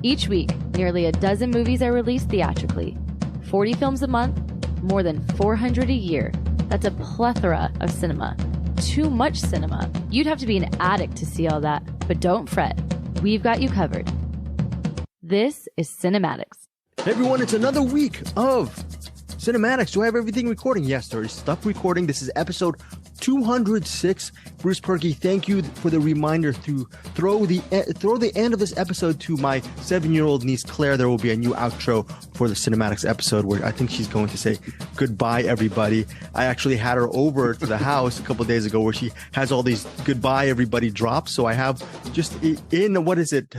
Each week, nearly a dozen movies are released theatrically. 40 films a month, more than 400 a year. That's a plethora of cinema. Too much cinema. You'd have to be an addict to see all that. But don't fret. We've got you covered. This is Cinematics. Hey everyone, it's another week of Cinematics. Do I have everything recording? Yes, there is stuff recording. This is episode 206. Bruce Perky, thank you for the reminder to throw the end of this episode to my 7-year-old niece Claire. There will be a new outro for the Cinematics episode where I think she's going to say goodbye, everybody. I actually had her over to the house a couple of days ago where she has all these goodbye, everybody drops. So I have just in, what is it?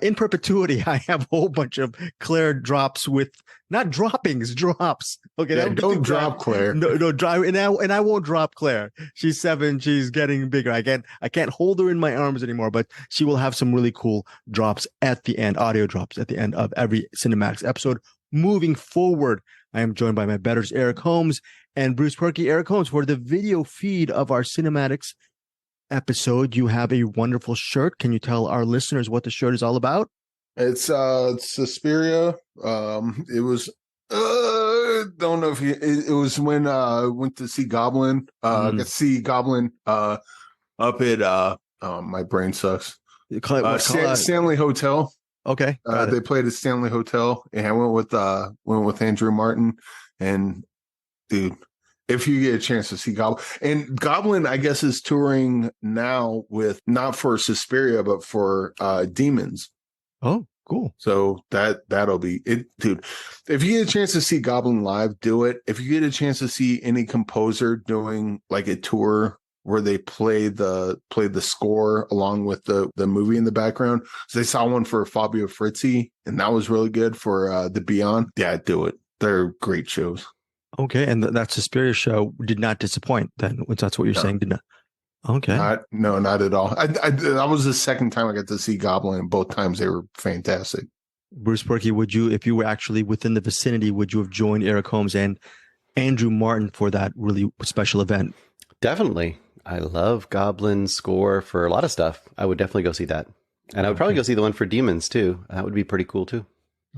In perpetuity, I have a whole bunch of Claire drops with not droppings, drops. Okay, yeah, don't drop Claire. No, drive, and I won't drop Claire. She's 7. She's getting bigger. I can't hold her in my arms anymore. But she will have some really cool drops at the end, audio drops at the end of every Cinematics episode. Moving forward, I am joined by my betters, Eric Holmes and Bruce Perky. Eric Holmes, for the video feed of our Cinematics episode, you have a wonderful shirt. Can you tell our listeners what the shirt is all about? It's Suspiria. It was don't know if it was when I went to see Goblin. Got to see Goblin up at my brain sucks. Stanley Hotel. Okay. They played at Stanley Hotel, and I went with Andrew Martin, and dude, if you get a chance to see Goblin. And Goblin, I guess, is touring now with, not for Suspiria, but for Demons. Oh, cool. So that'll be it, dude. If you get a chance to see Goblin live, do it. If you get a chance to see any composer doing like a tour where they play the score along with the movie in the background. So they saw one for Fabio Frizzi, and that was really good for The Beyond. Yeah, do it. They're great shows. Okay, and that Suspiria show did not disappoint then, which that's what you're saying, did not? Okay. Not at all. That was the second time I got to see Goblin, and both times they were fantastic. Bruce Perky, would you, if you were actually within the vicinity, would you have joined Eric Holmes and Andrew Martin for that really special event? Definitely. I love Goblin score for a lot of stuff. I would definitely go see that. And I would probably go see the one for Demons too. That would be pretty cool too.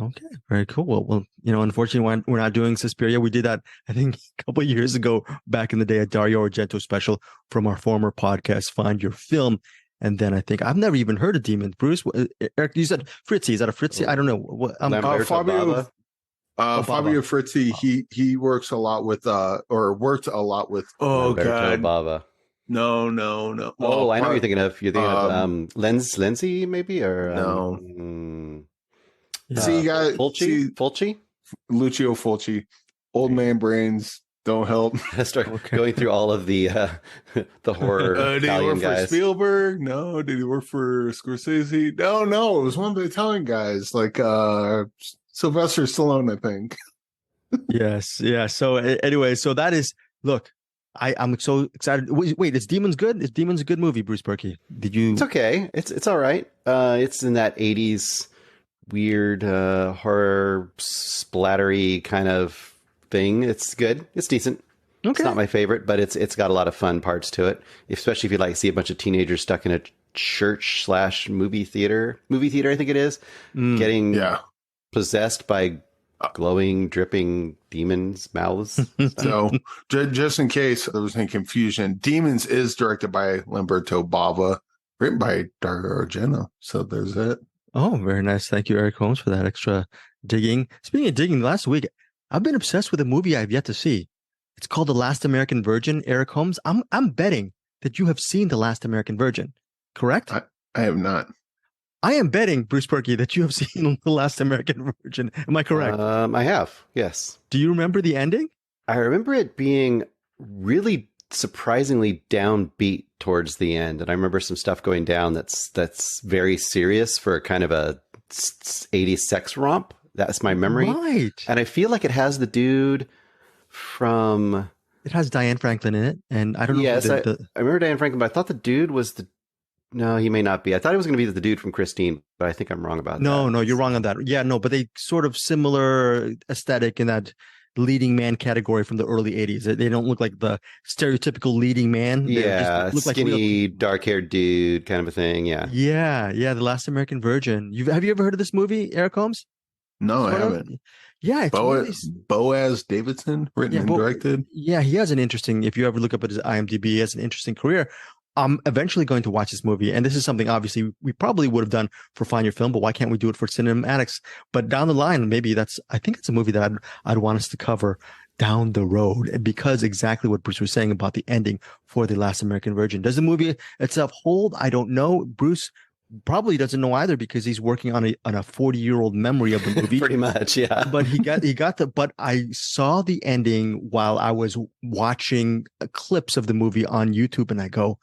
Okay, very cool. Well, unfortunately, we're not doing Suspiria. We did that, I think, a couple of years ago, back in the day, a Dario Argento special from our former podcast, Find Your Film. And then I think I've never even heard of Demons. Bruce, Eric, you said Fritzi. Is that a Fritzi? I don't know. Fabio Frizzi. He works a lot with worked a lot with. Oh God, Bava. No. Oh, I know what you're thinking of. You're thinking of Lenzi, maybe, or no. See, you got Fulci? Lucio Fulci. Old man brains don't help. Start going through all of the horror did Italian he work guys. For Spielberg? No. Did he work for Scorsese? No. It was one of the Italian guys, like Sylvester Stallone, I think. Yes. Yeah. So anyway, so that is, look, I'm so excited. Wait, is Demons good? Is Demons a good movie, Bruce Perky? Did you? It's okay. It's all right. It's in that 80s weird horror splattery kind of thing. It's good. It's decent. Okay. It's not my favorite, but it's got a lot of fun parts to it, especially if you like see a bunch of teenagers stuck in a church / movie theater, I think it is, getting possessed by glowing, dripping demons' mouths. So just in case there was any confusion, Demons is directed by Lamberto Bava, written by Dario Argento. So there's it. Oh, very nice. Thank you, Eric Holmes, for that extra digging. Speaking of digging, last week, I've been obsessed with a movie I've yet to see. It's called The Last American Virgin. Eric Holmes, I'm betting that you have seen The Last American Virgin, correct? I have not. I am betting, Bruce Perky, that you have seen The Last American Virgin. Am I correct? I have, yes. Do you remember the ending? I remember it being really surprisingly downbeat towards the end, and I remember some stuff going down that's very serious for kind of a 80s sex romp. That's my memory. Right. And I feel like it has the dude from... It has Diane Franklin in it, and I don't know. Yes, I remember Diane Franklin, but I thought the dude was the... No, he may not be. I thought it was going to be the dude from Christine, but I think I'm wrong about that. No, you're wrong on that. Yeah, no, but they sort of similar aesthetic in that leading man category from the early 80s. They don't look like the stereotypical leading man. They Yeah, just look skinny, like dark-haired dude kind of a thing. Yeah. Yeah, The Last American Virgin. Have you ever heard of this movie, Eric Holmes? No, I Sort of? haven't. Yeah, it's really Boaz Davidson, written and directed. Yeah, he has an interesting. If you ever look up at his IMDb, he has an interesting career. I'm eventually going to watch this movie, and this is something obviously we probably would have done for Find Your Film, but why can't we do it for Cinematics? But down the line, maybe I think it's a movie that I'd want us to cover down the road, because exactly what Bruce was saying about the ending for The Last American Virgin. Does the movie itself hold? I don't know. Bruce probably doesn't know either, because he's working on a 40-year-old memory of the movie. Pretty much, yeah. But but I saw the ending while I was watching clips of the movie on YouTube, and I go,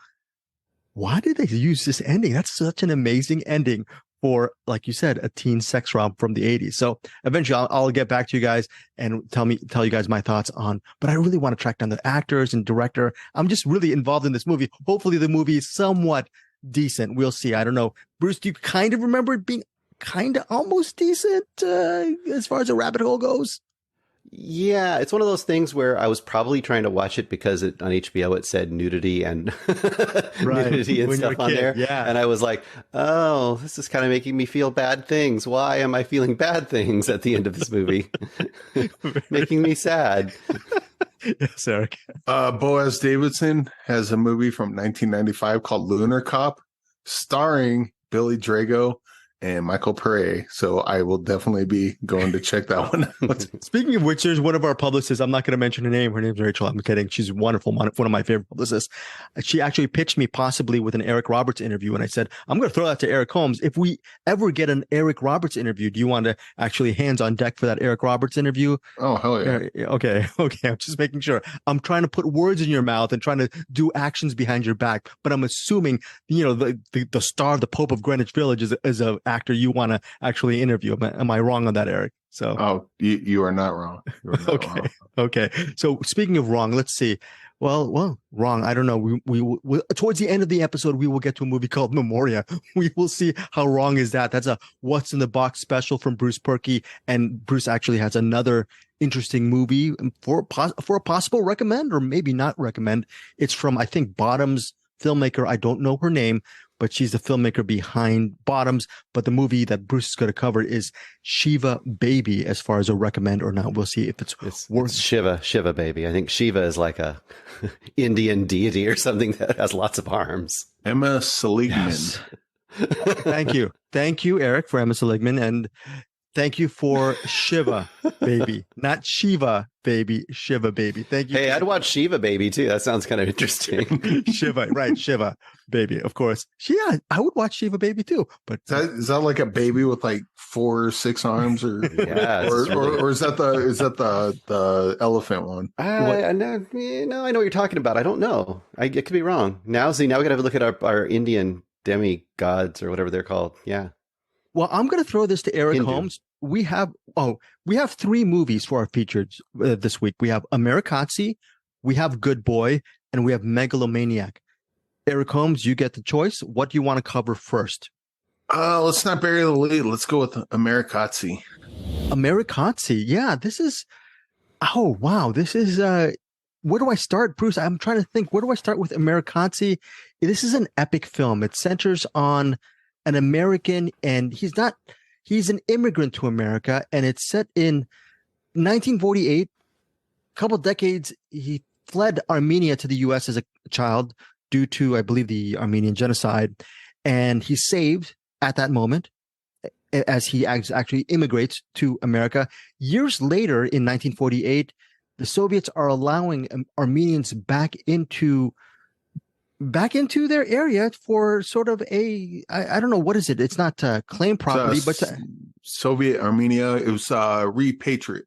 why did they use this ending? That's such an amazing ending for, like you said, a teen sex rom from the 80s. So eventually I'll get back to you guys and tell you guys my thoughts on, but I really want to track down the actors and director. I'm just really involved in this movie. Hopefully the movie is somewhat decent. We'll see. I don't know. Bruce, do you kind of remember it being kind of almost decent as far as a rabbit hole goes? Yeah, it's one of those things where I was probably trying to watch it because on HBO it said nudity and nudity and stuff on there. Yeah. And I was like, oh, this is kind of making me feel bad things. Why am I feeling bad things at the end of this movie? Making me sad. Yes, Eric. Boaz Davidson has a movie from 1995 called Lunar Cop, starring Billy Drago and Michael Pare. So I will definitely be going to check that one out. Speaking of which, there's one of our publicists. I'm not going to mention her name. Her name's Rachel. I'm kidding. She's wonderful. One of my favorite publicists. She actually pitched me possibly with an Eric Roberts interview. And I said, I'm going to throw that to Eric Holmes. If we ever get an Eric Roberts interview, do you want to actually hands on deck for that Eric Roberts interview? Oh, hell yeah. Okay. I'm just making sure. I'm trying to put words in your mouth and trying to do actions behind your back. But I'm assuming, the star of the Pope of Greenwich Village is a actor you want to actually interview. Am I wrong on that, Eric? So you are not wrong. You are not wrong. Okay. So speaking of wrong, let's see. Well, wrong. I don't know. We towards the end of the episode, we will get to a movie called Memoria. We will see how wrong is that. That's a What's in the Box special from Bruce Perky, and Bruce actually has another interesting movie for a possible recommend, or maybe not recommend. It's from, I think, Bottoms filmmaker. I don't know her name, but she's the filmmaker behind Bottoms. But the movie that Bruce is going to cover is Shiva Baby, as far as a recommend or not. We'll see if it's worth. It's Shiva Baby. I think Shiva is like a Indian deity or something that has lots of arms. Emma Seligman. Yes. Thank you, Eric, for Emma Seligman, and thank you for Shiva Baby, not Shiva Baby, Shiva Baby. Thank you. Hey, I'd watch Shiva Baby too. That sounds kind of interesting. Shiva Baby, of course. Yeah, I would watch Shiva Baby too. But is that like a baby with like 4 or 6 arms, or or is that the elephant one? No, I know what you're talking about. I don't know. I could be wrong. Now we got to look at our Indian demigods or whatever they're called. Yeah. Well, I'm going to throw this to Eric Holmes. We have 3 movies for our features this week. We have Amerikatsi, we have Good Boy, and we have Megalomaniac. Eric Holmes, you get the choice. What do you want to cover first? Let's not bury the lead. Let's go with Amerikatsi. Amerikatsi. Yeah, this is. Oh, wow. This is. Where do I start, Bruce? I'm trying to think. Where do I start with Amerikatsi? This is an epic film. It centers on an American, and he's an immigrant to America, and it's set in 1948. A couple decades, he fled Armenia to the U.S. as a child due to, I believe, the Armenian genocide, and he's saved at that moment as he actually immigrates to America. Years later, in 1948, the Soviets are allowing Armenians back into their area for sort of I don't know, what is it? It's not claim property, but Soviet Armenia. It was repatriate.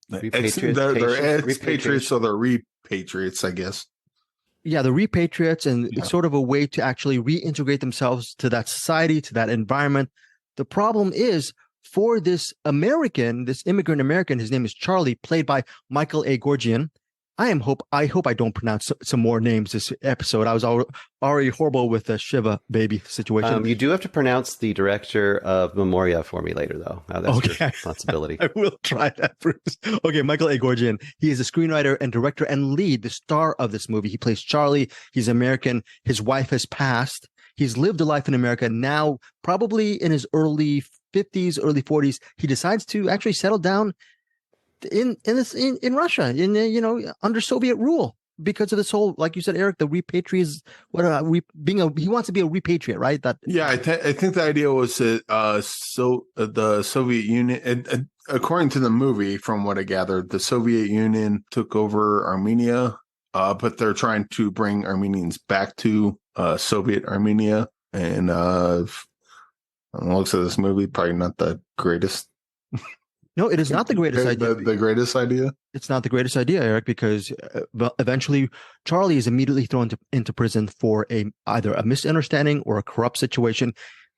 They're expatriates, so they're repatriates, I guess. Yeah, the repatriates, and it's sort of a way to actually reintegrate themselves to that society, to that environment. The problem is, for this immigrant American, his name is Charlie, played by Michael A. Gorgian. I hope I don't pronounce some more names this episode. I was already horrible with the Shiva baby situation. You do have to pronounce the director of Memoria for me later, though. That's your responsibility. I will try that, Bruce. Okay, Michael A. Gorgian. He is a screenwriter and director and lead, the star of this movie. He plays Charlie. He's American. His wife has passed. He's lived a life in America. Now, probably in his early 50s, early 40s, he decides to actually settle down in Russia, under Soviet rule, because of this whole, like you said, Eric, the repatriation. He wants to be a repatriate, right? I think the idea was that the Soviet Union, and according to the movie, from what I gathered, the Soviet Union took over Armenia, but they're trying to bring Armenians back to Soviet Armenia, and on the looks of this movie, probably not the greatest. No, it is not the greatest idea. The greatest idea? It's not the greatest idea, Eric, because eventually Charlie is immediately thrown into prison for either a misunderstanding or a corrupt situation.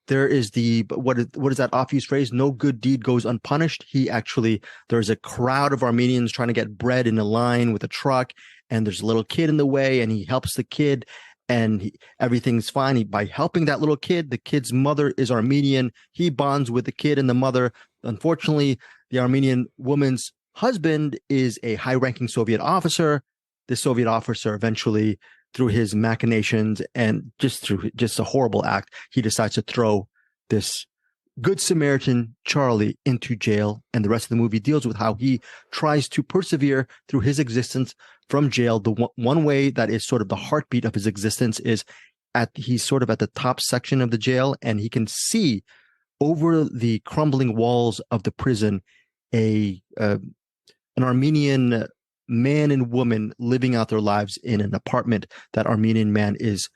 There is what is that off-use phrase? No good deed goes unpunished. There's a crowd of Armenians trying to get bread in a line with a truck, and there's a little kid in the way, and he helps the kid, and everything's fine. By helping that little kid, the kid's mother is Armenian. He bonds with the kid and the mother. Unfortunately, the Armenian woman's husband is a high-ranking Soviet officer. The Soviet officer eventually, through his machinations and through a horrible act, he decides to throw this Good Samaritan Charlie into jail. And the rest of the movie deals with how he tries to persevere through his existence from jail. The one way that is sort of the heartbeat of his existence is he's sort of at the top section of the jail, and he can see over the crumbling walls of the prison an Armenian man and woman living out their lives in an apartment. That Armenian man is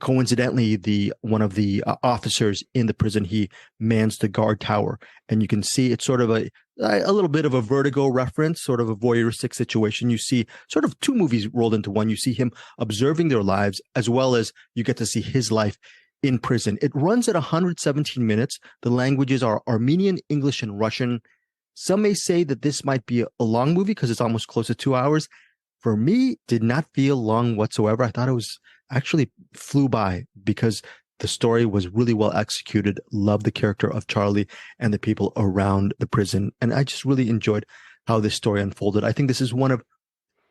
coincidentally one of the officers in the prison. He mans the guard tower, and you can see it's sort of a little bit of a Vertigo reference, sort of a voyeuristic situation. You see sort of two movies rolled into one. You see him observing their lives, as well as you get to see his life in prison. It runs at 117 minutes. The languages are Armenian, English, and Russian. Some may say that this might be a long movie because it's almost close to 2 hours. For me, did not feel long whatsoever. I thought it was actually flew by because the story was really well executed. Loved the character of Charlie and the people around the prison. And I just really enjoyed how this story unfolded. I think this is one of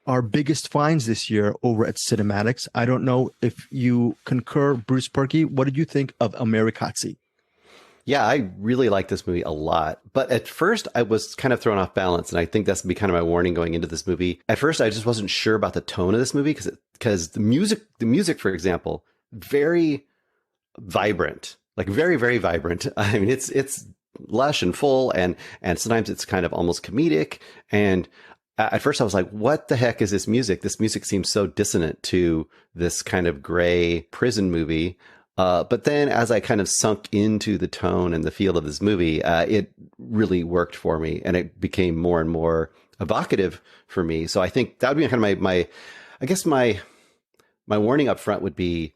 our biggest finds this year over at Cinematics. I don't know if you concur, Bruce Perky. What did you think of Amerikatsi? Yeah, I really like this movie a lot. But at first, I was kind of thrown off balance. And I think that's be kind of my warning going into this movie. At first, I just wasn't sure about the tone of this movie because the music, for example, very vibrant, like very, very vibrant. I mean, it's lush and full, and sometimes it's kind of almost comedic. And at first, I was like, what the heck is this music? This music seems so dissonant to this kind of gray prison movie. But then as I kind of sunk into the tone and the feel of this movie, it really worked for me, and it became more and more evocative for me. So I think that would be kind of my warning up front would be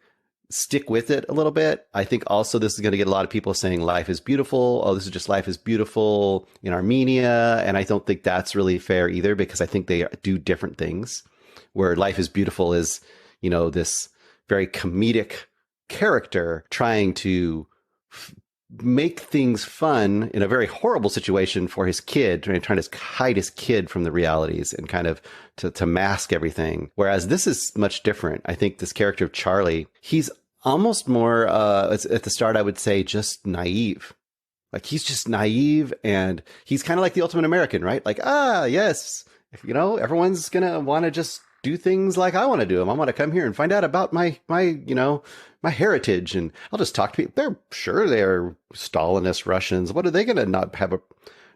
stick with it a little bit. I think also this is going to get a lot of people saying life is beautiful. Oh, this is just life is beautiful in Armenia. And I don't think that's really fair either, because I think they do different things. Where life is beautiful is, this very comedic character trying to make things fun in a very horrible situation for his kid, trying to hide his kid from the realities and kind of to mask everything. Whereas this is much different. I think this character of Charlie, he's almost more, at the start, I would say just naive. Like he's just naive, and he's kind of like the ultimate American, right? Like, yes, everyone's going to want to just do things like I want to do them. I want to come here and find out about my heritage, and I'll just talk to people. They're Stalinist Russians. What are they going to not have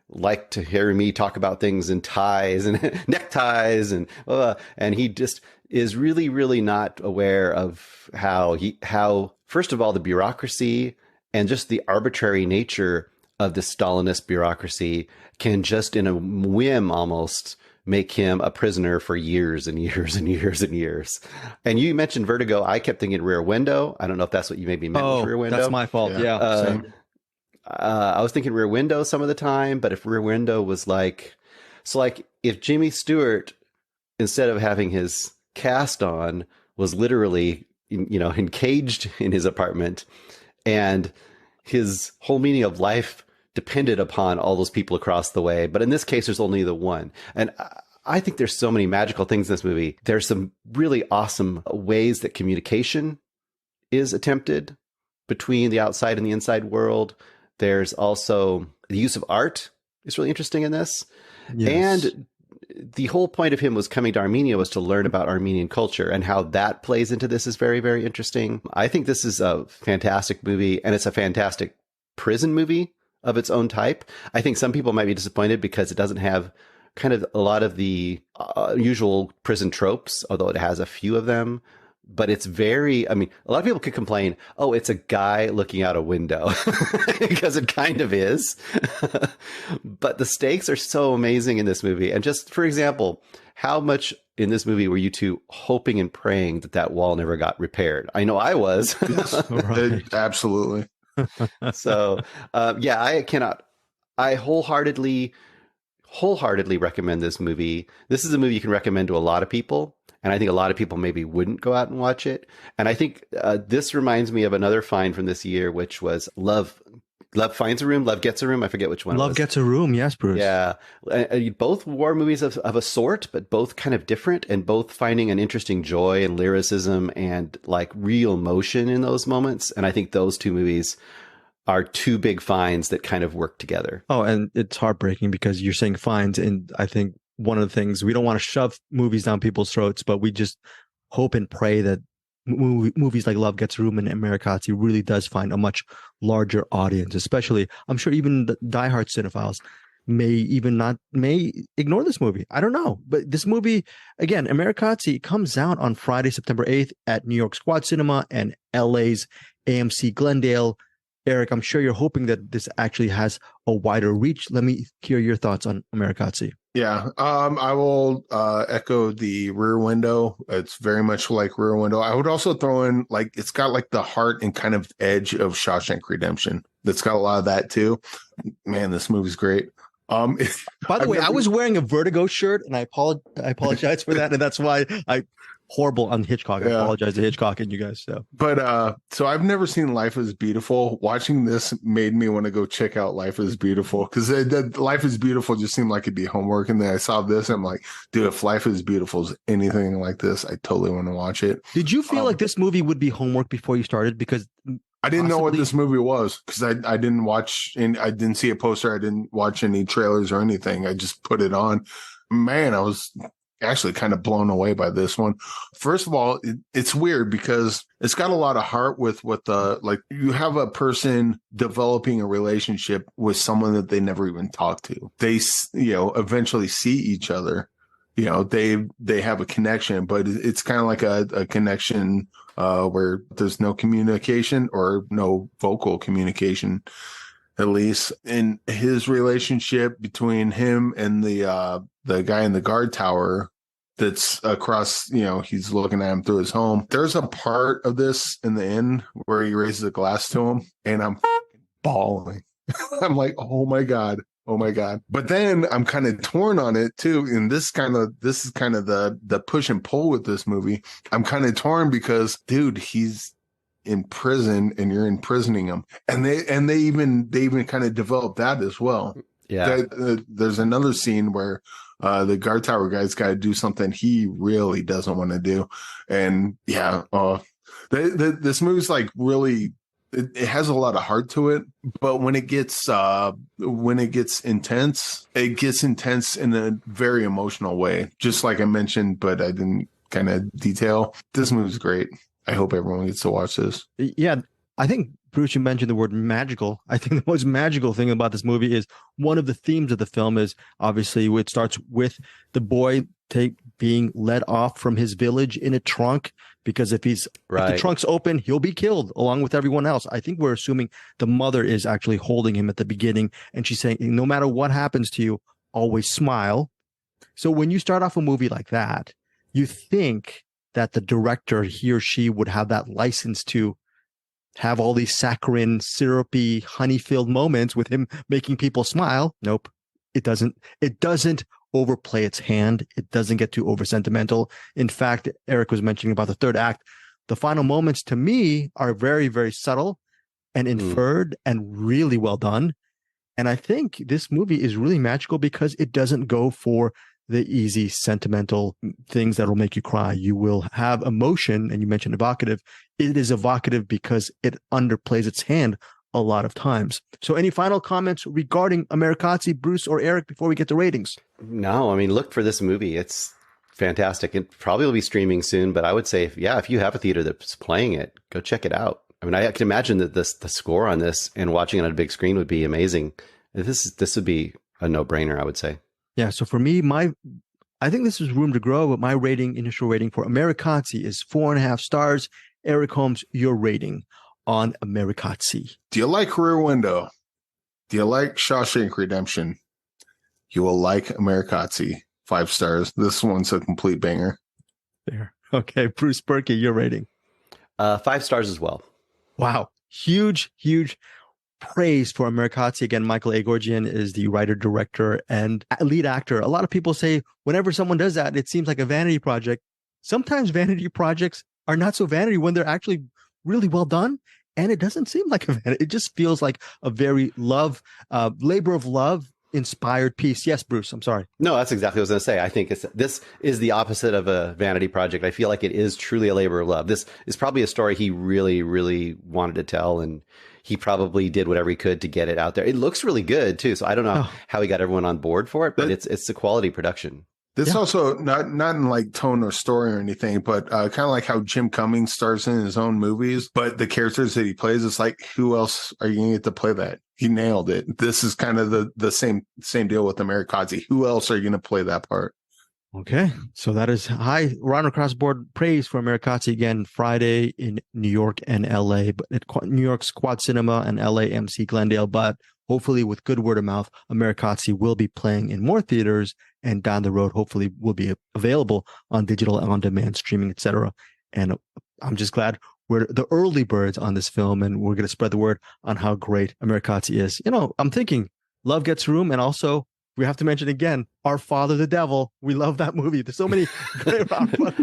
like to hear me talk about things in ties and neckties, and he just is really, really not aware of how first of all, the bureaucracy and just the arbitrary nature of the Stalinist bureaucracy can just in a whim almost make him a prisoner for years and years and years and years. And you mentioned Vertigo. I kept thinking Rear Window. I don't know if that's what you maybe meant with Rear Window. That's my fault. Yeah. I was thinking Rear Window some of the time, but if Rear Window was like if Jimmy Stewart instead of having his cast on, was literally, encaged in his apartment, and his whole meaning of life depended upon all those people across the way. But in this case, there's only the one. And I think there's so many magical things in this movie. There's some really awesome ways that communication is attempted between the outside and the inside world. There's also the use of art is really interesting in this. Yes. And the whole point of him was coming to Armenia was to learn about Armenian culture, and how that plays into this is very, very interesting. I think this is a fantastic movie, and it's a fantastic prison movie of its own type. I think some people might be disappointed because it doesn't have kind of a lot of the usual prison tropes, although it has a few of them. But it's very, a lot of people could complain, oh, it's a guy looking out a window, because it kind of is. But the stakes are so amazing in this movie. And just, for example, how much in this movie were you two hoping and praying that wall never got repaired? I know I was. Right. Absolutely. So, I wholeheartedly recommend this movie. This is a movie you can recommend to a lot of people. And I think a lot of people maybe wouldn't go out and watch it. And I think this reminds me of another find from this year, which was Love Finds a Room, Love Gets a Room. I forget which one. Love Gets a Room. Yes, Bruce. Yeah. Both war movies of a sort, but both kind of different, and both finding an interesting joy and lyricism and like real emotion in those moments. And I think those two movies are two big finds that kind of work together. Oh, and it's heartbreaking because you're saying finds, and I think one of the things, we don't want to shove movies down people's throats, but we just hope and pray that movies like Love Gets a Room and Amerikatsi really does find a much larger audience. Especially, I'm sure even the diehard cinephiles may ignore this movie. I don't know, but this movie, again, Amerikatsi, comes out on Friday, September 8th at New York Squad Cinema and LA's AMC Glendale. Eric, I'm sure you're hoping that this actually has a wider reach. Let me hear your thoughts on Amerikatsi. Yeah, I will echo the Rear Window. It's very much like Rear Window. I would also throw in, like, it's got like the heart and kind of edge of Shawshank Redemption. That's got a lot of that too. Man, this movie's great. By the way, I was wearing a Vertigo shirt, and I apologize for that, and that's why horrible on Hitchcock. I apologize to Hitchcock and you guys. So I've never seen Life is Beautiful. Watching this made me want to go check out Life is Beautiful, because Life is Beautiful just seemed like it'd be homework. And then I saw this, and I'm like, dude, if Life is Beautiful is anything like this, I totally want to watch it. Did you feel like this movie would be homework before you started? Because I didn't know what this movie was, because I didn't watch, and I didn't see a poster. I didn't watch any trailers or anything. I just put it on. Man, I was actually kind of blown away by this one. First of all, it's weird because it's got a lot of heart with what you have a person developing a relationship with someone that they never even talked to. They, eventually see each other. They have a connection, but it's kind of like a connection where there's no communication, or no vocal communication, at least. In his relationship between him and the guy in the guard tower that's across, he's looking at him through his home. There's a part of this in the end where he raises a glass to him, and I'm bawling. I'm like, oh my God. But then I'm kind of torn on it too. And this is kind of the push and pull with this movie. I'm kind of torn because, dude, he's in prison and you're imprisoning him. And they even kind of developed that as well. Yeah. There's another scene where the guard tower guy's got to do something he really doesn't want to do. And this movie's like really, it has a lot of heart to it, but when it gets intense, it gets intense in a very emotional way, just like I mentioned, but I didn't kind of detail. This movie's great. I hope everyone gets to watch this. Yeah, I think, Bruce, you mentioned the word magical. I think the most magical thing about this movie is one of the themes of the film is obviously it starts with the boy being led off from his village in a trunk, because if the trunk's open, he'll be killed along with everyone else. I think we're assuming the mother is actually holding him at the beginning, and she's saying, no matter what happens to you, always smile. So when you start off a movie like that, you think that the director, he or she, would have that license to have all these saccharine, syrupy, honey-filled moments with him making people smile. Nope, it doesn't overplay its hand. It doesn't get too over sentimental. In fact, Eric was mentioning about the third act. The final moments to me are very, very subtle and inferred and really well done. And I think this movie is really magical because it doesn't go for the easy sentimental things that will make you cry. You will have emotion, and you mentioned evocative. It is evocative because it underplays its hand a lot of times. So any final comments regarding Amerikatsi, Bruce or Eric, before we get to ratings? No, I mean, look for this movie. It's fantastic. It probably will be streaming soon, but I would say, if you have a theater that's playing it, go check it out. I mean, I can imagine that the score on this and watching it on a big screen would be amazing. This would be a no-brainer, I would say. Yeah, so for me, I think this is room to grow, but my initial rating for Amerikatsi is 4.5 stars. Eric Holmes, your rating on Amerikatsi. Do you like Rear Window? Do you like Shawshank Redemption? You will like Amerikatsi. 5 stars. This one's a complete banger. There. Okay, Bruce Berkey, your rating. 5 stars as well. Wow. Huge praise for Amerikatsi. Again, Michael Agorgian is the writer, director, and lead actor. A lot of people say whenever someone does that, it seems like a vanity project. Sometimes vanity projects are not so vanity when they're actually really well done. And it doesn't seem like a vanity. It just feels like a very labor of love inspired piece. Yes, Bruce, I'm sorry. No, that's exactly what I was going to say. I think this is the opposite of a vanity project. I feel like it is truly a labor of love. This is probably a story he really, really wanted to tell, and he probably did whatever he could to get it out there. It looks really good too, so I don't know how he got everyone on board for it, but it's a quality production. This also not in like tone or story or anything, but kind of like how Jim Cummings stars in his own movies. But the characters that he plays, it's like, who else are you going to get to play that? He nailed it. This is kind of the same deal with Amerikatsi. Who else are you going to play that part? Okay, so that is high round across board praise for Amerikatsi again. Friday in New York and LA, but at New York's Quad Cinema and LA MC Glendale. But hopefully, with good word of mouth, Amerikatsi will be playing in more theaters, and down the road, hopefully, will be available on digital, on demand, streaming, etc. And I'm just glad we're the early birds on this film, and we're going to spread the word on how great Amerikatsi is. You know, I'm thinking love gets room, and also we have to mention again, Our Father the Devil. We love that movie. There's so many great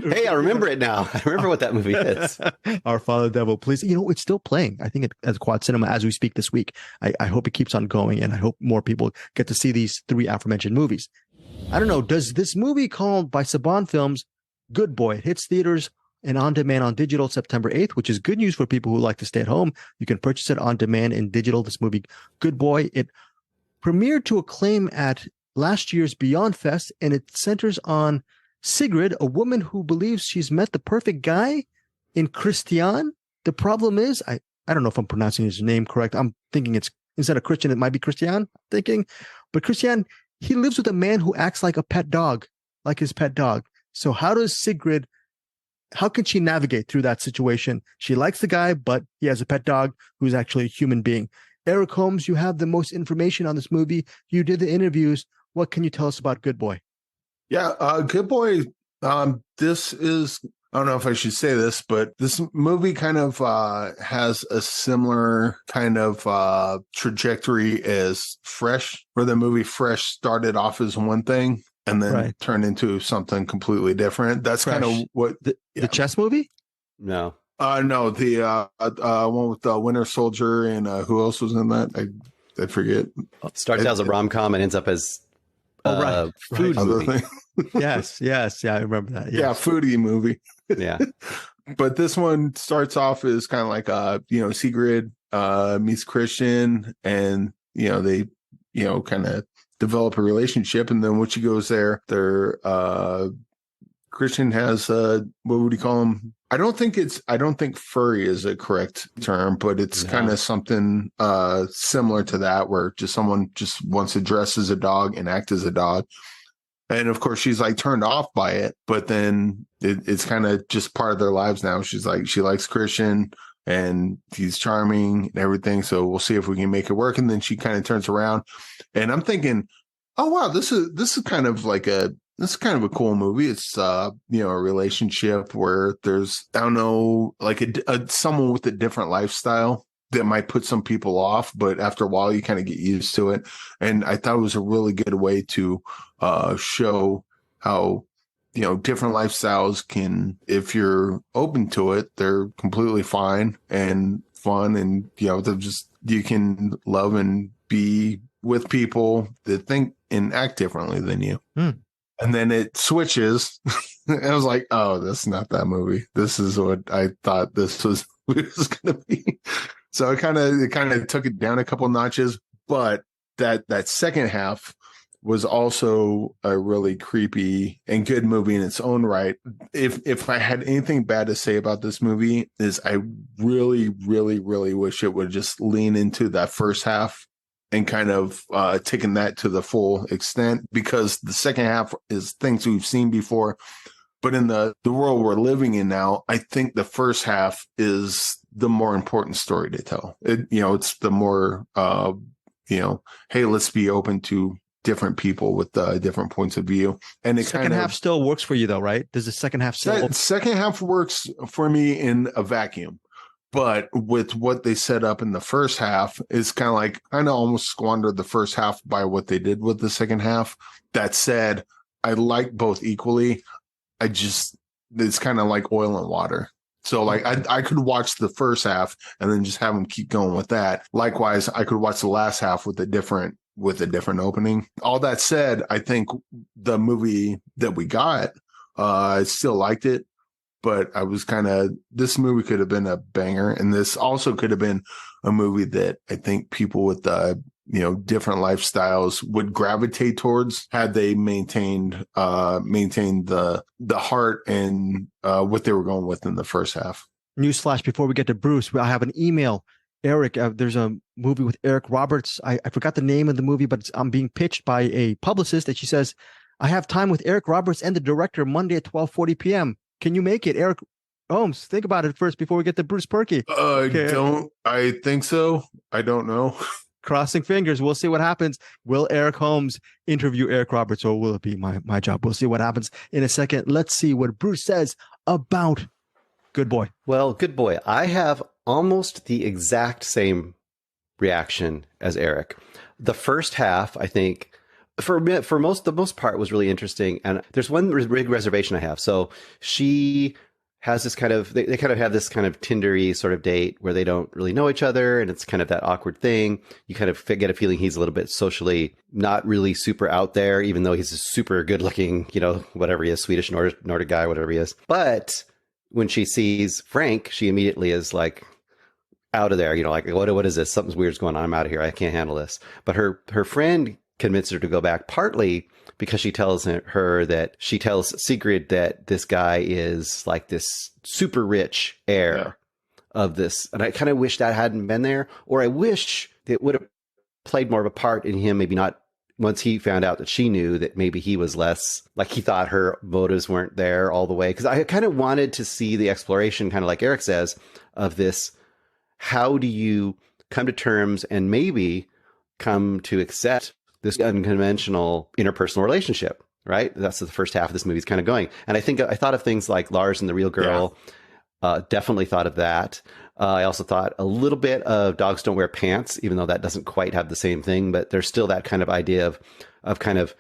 Hey, I remember it now. I remember what that movie is. Our Father the Devil, please. You know, it's still playing. I think at Quad Cinema as we speak this week. I hope it keeps on going, and I hope more people get to see these 3 aforementioned movies. I don't know. Does this movie called by Saban Films, Good Boy, it hits theaters and on demand on digital September 8th, which is good news for people who like to stay at home. You can purchase it on demand in digital. This movie, Good Boy, it premiered to acclaim at last year's Beyond Fest, and it centers on Sigrid, a woman who believes she's met the perfect guy in Christian. The problem is, I don't know if I'm pronouncing his name correct. I'm thinking it's, instead of Christian, it might be Christian, I'm thinking. But Christian, he lives with a man who acts like a pet dog, like his pet dog. So how can she navigate through that situation? She likes the guy, but he has a pet dog who's actually a human being. Eric Holmes, you have the most information on this movie. You did the interviews. What can you tell us about Good Boy? Yeah, Good Boy. This is, I don't know if I should say this, but this movie kind of has a similar kind of trajectory as Fresh, where the movie Fresh started off as one thing and then turned into something completely different. That's Fresh. Kind of what the chess movie? No. No, the one with the Winter Soldier and who else was in that? I forget. Starts out as a rom-com and ends up as food movie. yes, yeah, I remember that. Yes. Yeah, foodie movie. Yeah, but this one starts off as kind of like Sigrid meets Christian, and they kind of develop a relationship, and then when she goes there, Christian has what would you call him? I don't think furry is a correct term, but it's kind of something similar to that, where just someone just wants to dress as a dog and act as a dog. And of course she's like turned off by it, but then it's kind of just part of their lives now. She's like, she likes Christian and he's charming and everything. So we'll see if we can make it work. And then she kind of turns around, and I'm thinking, oh wow, this is kind of like this is kind of a cool movie. It's a relationship where there's, I don't know, like a someone with a different lifestyle, that might put some people off, but after a while you kind of get used to it. And I thought it was a really good way to show how, you know, different lifestyles can, if you're open to it, they're completely fine and fun. And, you know, they're just, you can love and be with people that think and act differently than you. And then it switches. And I was like, oh, that's not that movie. This is what I thought this was going to be. So it kind of took it down a couple notches. But that second half was also a really creepy and good movie in its own right. If I had anything bad to say about this movie, is I really, really, really wish it would just lean into that first half and kind of taken that to the full extent, because the second half is things we've seen before. But in the world we're living in now, I think the first half is the more important story to tell. It's the more, hey, let's be open to different people with different points of view. And the second half still works for you, though, right? Does the second half still? Second half works for me in a vacuum. But with what they set up in the first half, is kind of almost squandered the first half by what they did with the second half. That said, I like both equally. It's kind of like oil and water. So like I could watch the first half and then just have them keep going with that. Likewise, I could watch the last half with a different opening. All that said, I think the movie that we got, I still liked it. But I was this movie could have been a banger. And this also could have been a movie that I think people with, different lifestyles would gravitate towards, had they maintained the heart and what they were going with in the first half. Newsflash, before we get to Bruce, I have an email. Eric, there's a movie with Eric Roberts. I forgot the name of the movie, but I'm being pitched by a publicist, and she says, I have time with Eric Roberts and the director Monday at 12:40 p.m. Can you make it? Eric Holmes, think about it first before we get to Bruce Perky. I think so. I don't know. Crossing fingers. We'll see what happens. Will Eric Holmes interview Eric Roberts, or will it be my job? We'll see what happens in a second. Let's see what Bruce says about Good Boy. Well, Good Boy. I have almost the exact same reaction as Eric. The first half, I think, for the most part, was really interesting. And there's one big reservation I have. So she has this kind of, they kind of have this kind of Tinder-y sort of date where they don't really know each other. And it's kind of that awkward thing. You kind of get a feeling he's a little bit socially not really super out there, even though he's a super good looking, whatever he is, Swedish Nordic guy, whatever he is. But when she sees Frank, she immediately is like out of there, like, what is this? Something's weird's going on. I'm out of here. I can't handle this. But her friend convinced her to go back, partly because she tells Sigrid that this guy is like this super rich heir of this. And I kind of wish that hadn't been there, or I wish it would have played more of a part in him. Maybe not once he found out that she knew that maybe he was less, like he thought her motives weren't there all the way. Because I kind of wanted to see the exploration, kind of like Eric says, of this. How do you come to terms and maybe come to accept this unconventional interpersonal relationship, right? That's the first half of this movie is kind of going. And I think I thought of things like Lars and the Real Girl. Definitely thought of that. I also thought a little bit of Dogs Don't Wear Pants, even though that doesn't quite have the same thing, but there's still that kind of idea of kind of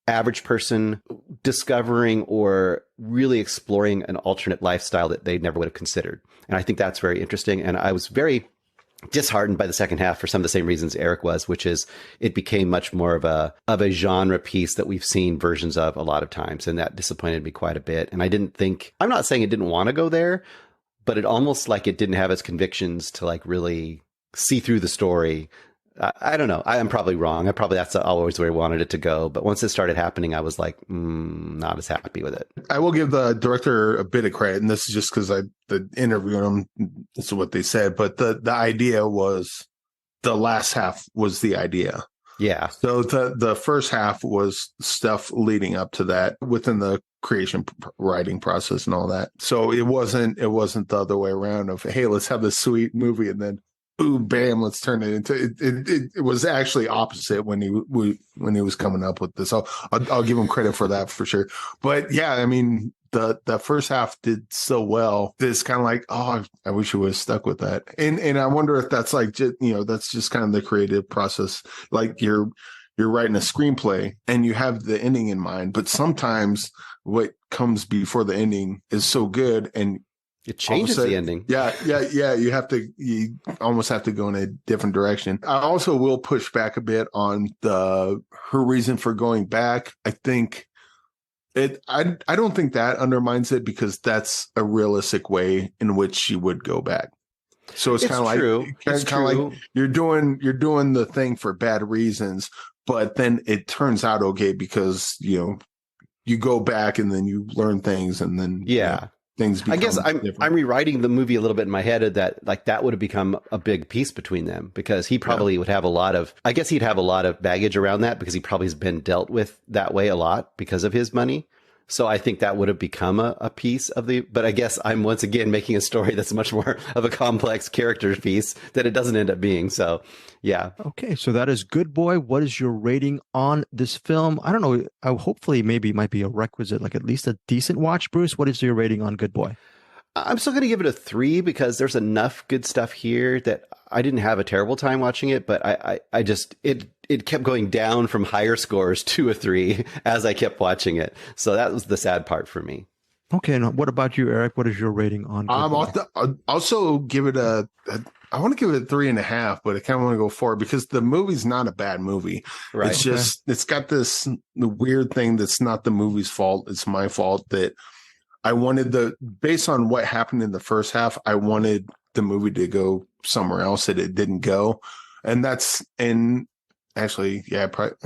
average person discovering or really exploring an alternate lifestyle that they never would have considered. And I think that's very interesting. And I was very disheartened by the second half for some of the same reasons Eric was, which is it became much more of a genre piece that we've seen versions of a lot of times. And that disappointed me quite a bit. And I'm not saying it didn't want to go there, but it almost like it didn't have its convictions to like really see through the story. I don't know. I'm probably wrong. That's always where I wanted it to go. But once it started happening, I was like, not as happy with it. I will give the director a bit of credit, and this is just because I interviewed him. This is what they said. But the idea was, the last half was the idea. Yeah. So the first half was stuff leading up to that within the creation writing process and all that. So it wasn't the other way around of, hey, let's have this sweet movie and then boom, bam, let's turn it into it was actually opposite when he was coming up with this. I'll give him credit for that for sure. But yeah, I mean, the first half did so well that it's kind of like, oh, I wish I would have stuck with that. And I wonder if that's like, that's just kind of the creative process. Like you're writing a screenplay and you have the ending in mind, but sometimes what comes before the ending is so good and it changes the ending. Yeah. You almost have to go in a different direction. I also will push back a bit on her reason for going back. I think I don't think that undermines it because that's a realistic way in which she would go back. So it's kind of like you're doing the thing for bad reasons, but then it turns out okay because you go back and then you learn things and then things become different. I'm rewriting the movie a little bit in my head that would have become a big piece between them because he probably would have he'd have a lot of baggage around that because he probably has been dealt with that way a lot because of his money. So I think that would have become a piece of but I guess I'm once again making a story that's much more of a complex character piece that it doesn't end up being. So, yeah. Okay, so that is Good Boy. What is your rating on this film? I don't know. Hopefully, maybe it might be a requisite, like at least a decent watch. Bruce, what is your rating on Good Boy? I'm still going to give it a 3 because there's enough good stuff here that I didn't have a terrible time watching it, but I just it kept going down from higher scores to a 3 as I kept watching it. So that was the sad part for me. Okay, and what about you, Eric? What is your rating on Good Boy? I'll also give it I want to give it 3.5, but I kind of want to go 4 because the movie's not a bad movie. Right. It's just, it's got this weird thing that's not the movie's fault. It's my fault that I wanted based on what happened in the first half, I wanted the movie to go somewhere else that it didn't go. Actually, yeah, probably.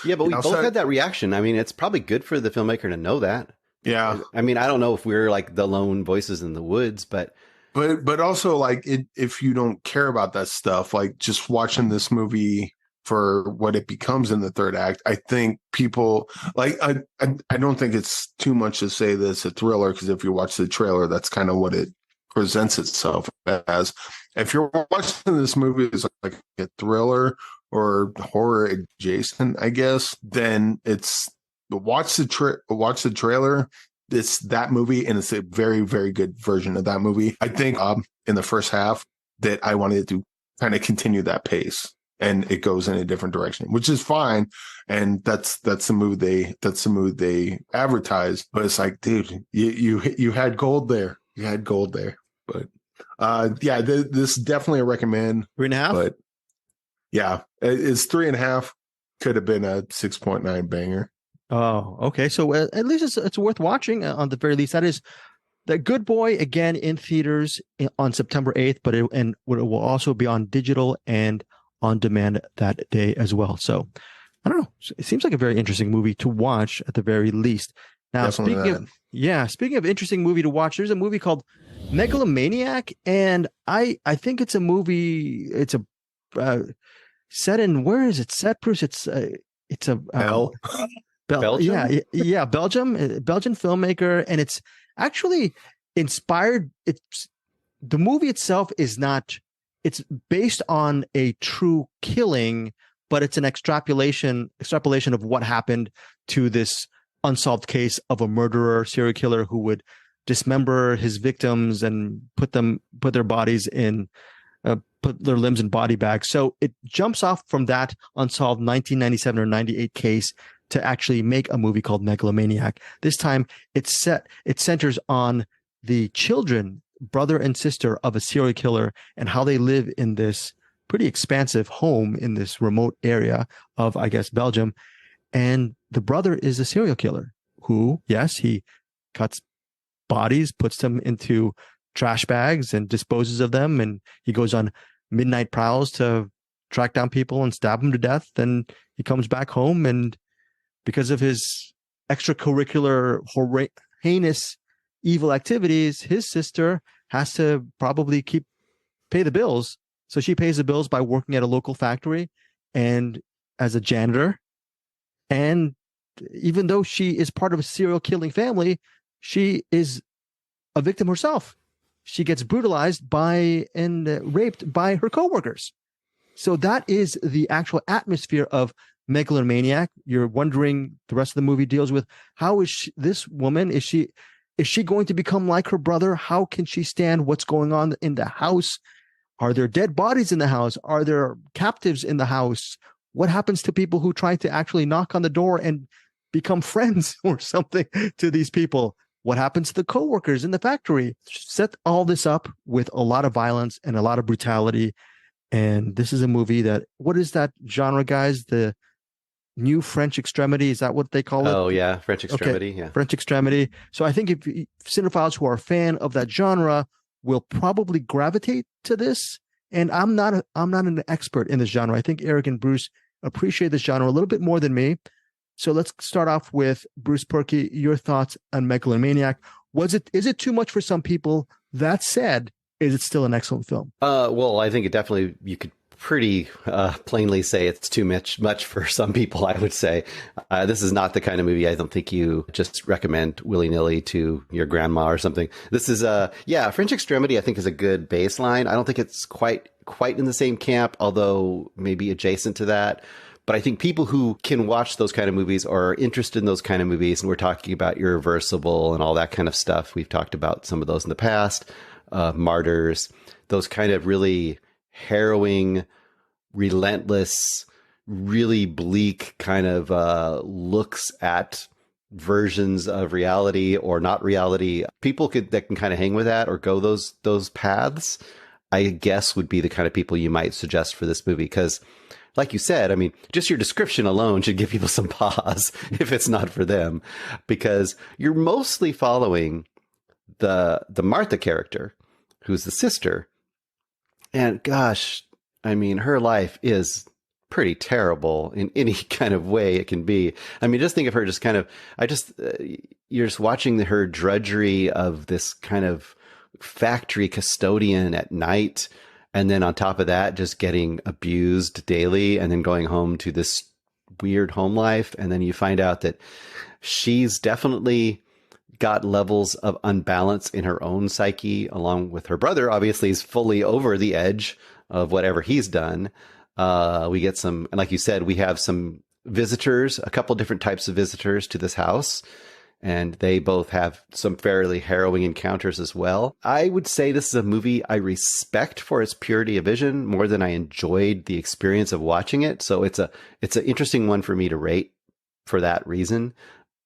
Yeah, but we both had that reaction. I mean, it's probably good for the filmmaker to know that. Yeah. I mean, I don't know if we're like the lone voices in the woods, but also like if you don't care about that stuff, like just watching this movie for what it becomes in the third act, I think people like, I don't think it's too much to say that it's a thriller because if you watch the trailer, that's kind of what it presents itself as. If you're watching this movie as like a thriller or horror adjacent, I guess, then it's watch the trailer. It's that movie, and it's a very, very good version of that movie. I think in the first half that I wanted to kind of continue that pace, and it goes in a different direction, which is fine. And that's the move they advertised. But it's like, dude, you had gold there. You had gold there. But this is definitely a recommend. 3.5. But yeah, it's 3.5. Could have been a 6.9 banger. Oh, okay. So at least it's worth watching on the very least. That is The Good Boy, again in theaters on September 8th, but it will also be on digital and on demand that day as well. So I don't know. It seems like a very interesting movie to watch at the very least. Now, speaking of interesting movie to watch, there's a movie called Megalomaniac, and I think it's a movie. It's a set in, where is it set, Bruce? It's a Belgium? Yeah, Belgium, Belgian filmmaker, and it's actually inspired. The movie itself is not. It's based on a true killing, but it's an extrapolation of what happened to this unsolved case of a murderer, serial killer who would dismember his victims and put their bodies in. Put their limbs in body bags. So it jumps off from that unsolved 1997 or 98 case to actually make a movie called Megalomaniac. This time it centers on the children, brother and sister of a serial killer, and how they live in this pretty expansive home in this remote area of, I guess, Belgium. And the brother is a serial killer who, yes, he cuts bodies, puts them into trash bags and disposes of them. And he goes on midnight prowls to track down people and stab them to death. Then he comes back home, and because of his extracurricular heinous evil activities, his sister has to probably pay the bills. So she pays the bills by working at a local factory and as a janitor. And even though she is part of a serial killing family, she is a victim herself. She gets brutalized and raped by her coworkers. So that is the actual atmosphere of Megalomaniac. You're wondering, the rest of the movie deals with, how is this woman, is she going to become like her brother? How can she stand what's going on in the house? Are there dead bodies in the house? Are there captives in the house? What happens to people who try to actually knock on the door and become friends or something to these people? What happens to the coworkers in the factory? Set all this up with a lot of violence and a lot of brutality. And this is a movie that, what is that genre, guys? The new French extremity, is that what they call it? Oh yeah, French extremity. Okay. Yeah, French extremity. So I think if cinephiles who are a fan of that genre will probably gravitate to this. And I'm not an expert in this genre. I think Eric and Bruce appreciate this genre a little bit more than me. So let's start off with Bruce Perky. Your thoughts on Megalomaniac? Is it too much for some people? That said, is it still an excellent film? Well, I think it definitely, you could pretty plainly say it's too much for some people, I would say. This is not the kind of movie I don't think you just recommend willy-nilly to your grandma or something. This is, French Extremity, I think, is a good baseline. I don't think it's quite in the same camp, although maybe adjacent to that. But I think people who can watch those kind of movies or are interested in those kind of movies, and we're talking about Irreversible and all that kind of stuff. We've talked about some of those in the past, Martyrs, those kind of really harrowing, relentless, really bleak kind of looks at versions of reality or not reality. People that can kind of hang with that or go those paths, I guess, would be the kind of people you might suggest for this movie. Because like you said, I mean, just your description alone should give people some pause if it's not for them, because you're mostly following the Martha character, who's the sister. And gosh, I mean, her life is pretty terrible in any kind of way it can be. I mean, just think of her just kind of, you're just watching her drudgery of this kind of factory custodian at night. And then on top of that, just getting abused daily and then going home to this weird home life. And then you find out that she's definitely got levels of unbalance in her own psyche, along with her brother, obviously, is fully over the edge of whatever he's done. We get some, and like you said, we have some visitors, a couple different types of visitors to this house. And they both have some fairly harrowing encounters as well. I would say this is a movie I respect for its purity of vision more than I enjoyed the experience of watching it. So it's an interesting one for me to rate for that reason.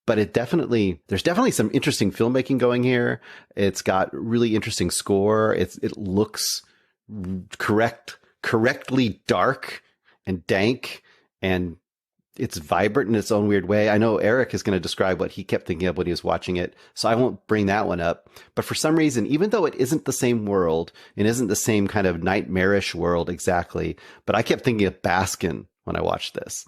But there's definitely some interesting filmmaking going here. It's got really interesting score. It looks correctly dark and dank, and it's vibrant in its own weird way. I know Eric is going to describe what he kept thinking of when he was watching it, so I won't bring that one up. But for some reason, even though it isn't the same world and isn't the same kind of nightmarish world exactly, but I kept thinking of Baskin when I watched this.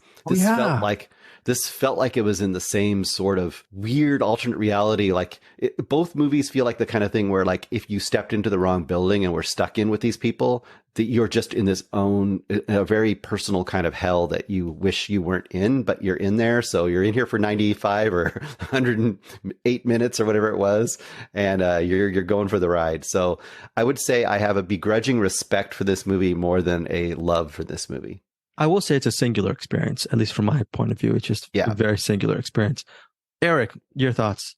This felt like it was in the same sort of weird alternate reality. Both movies feel like the kind of thing where, like, if you stepped into the wrong building and were stuck in with these people, that you're just in a very personal kind of hell that you wish you weren't in, but you're in there. So you're in here for 95 or 108 minutes or whatever it was. And you're going for the ride. So I would say I have a begrudging respect for this movie more than a love for this movie. I will say it's a singular experience, at least from my point of view. It's just a very singular experience. Eric, your thoughts?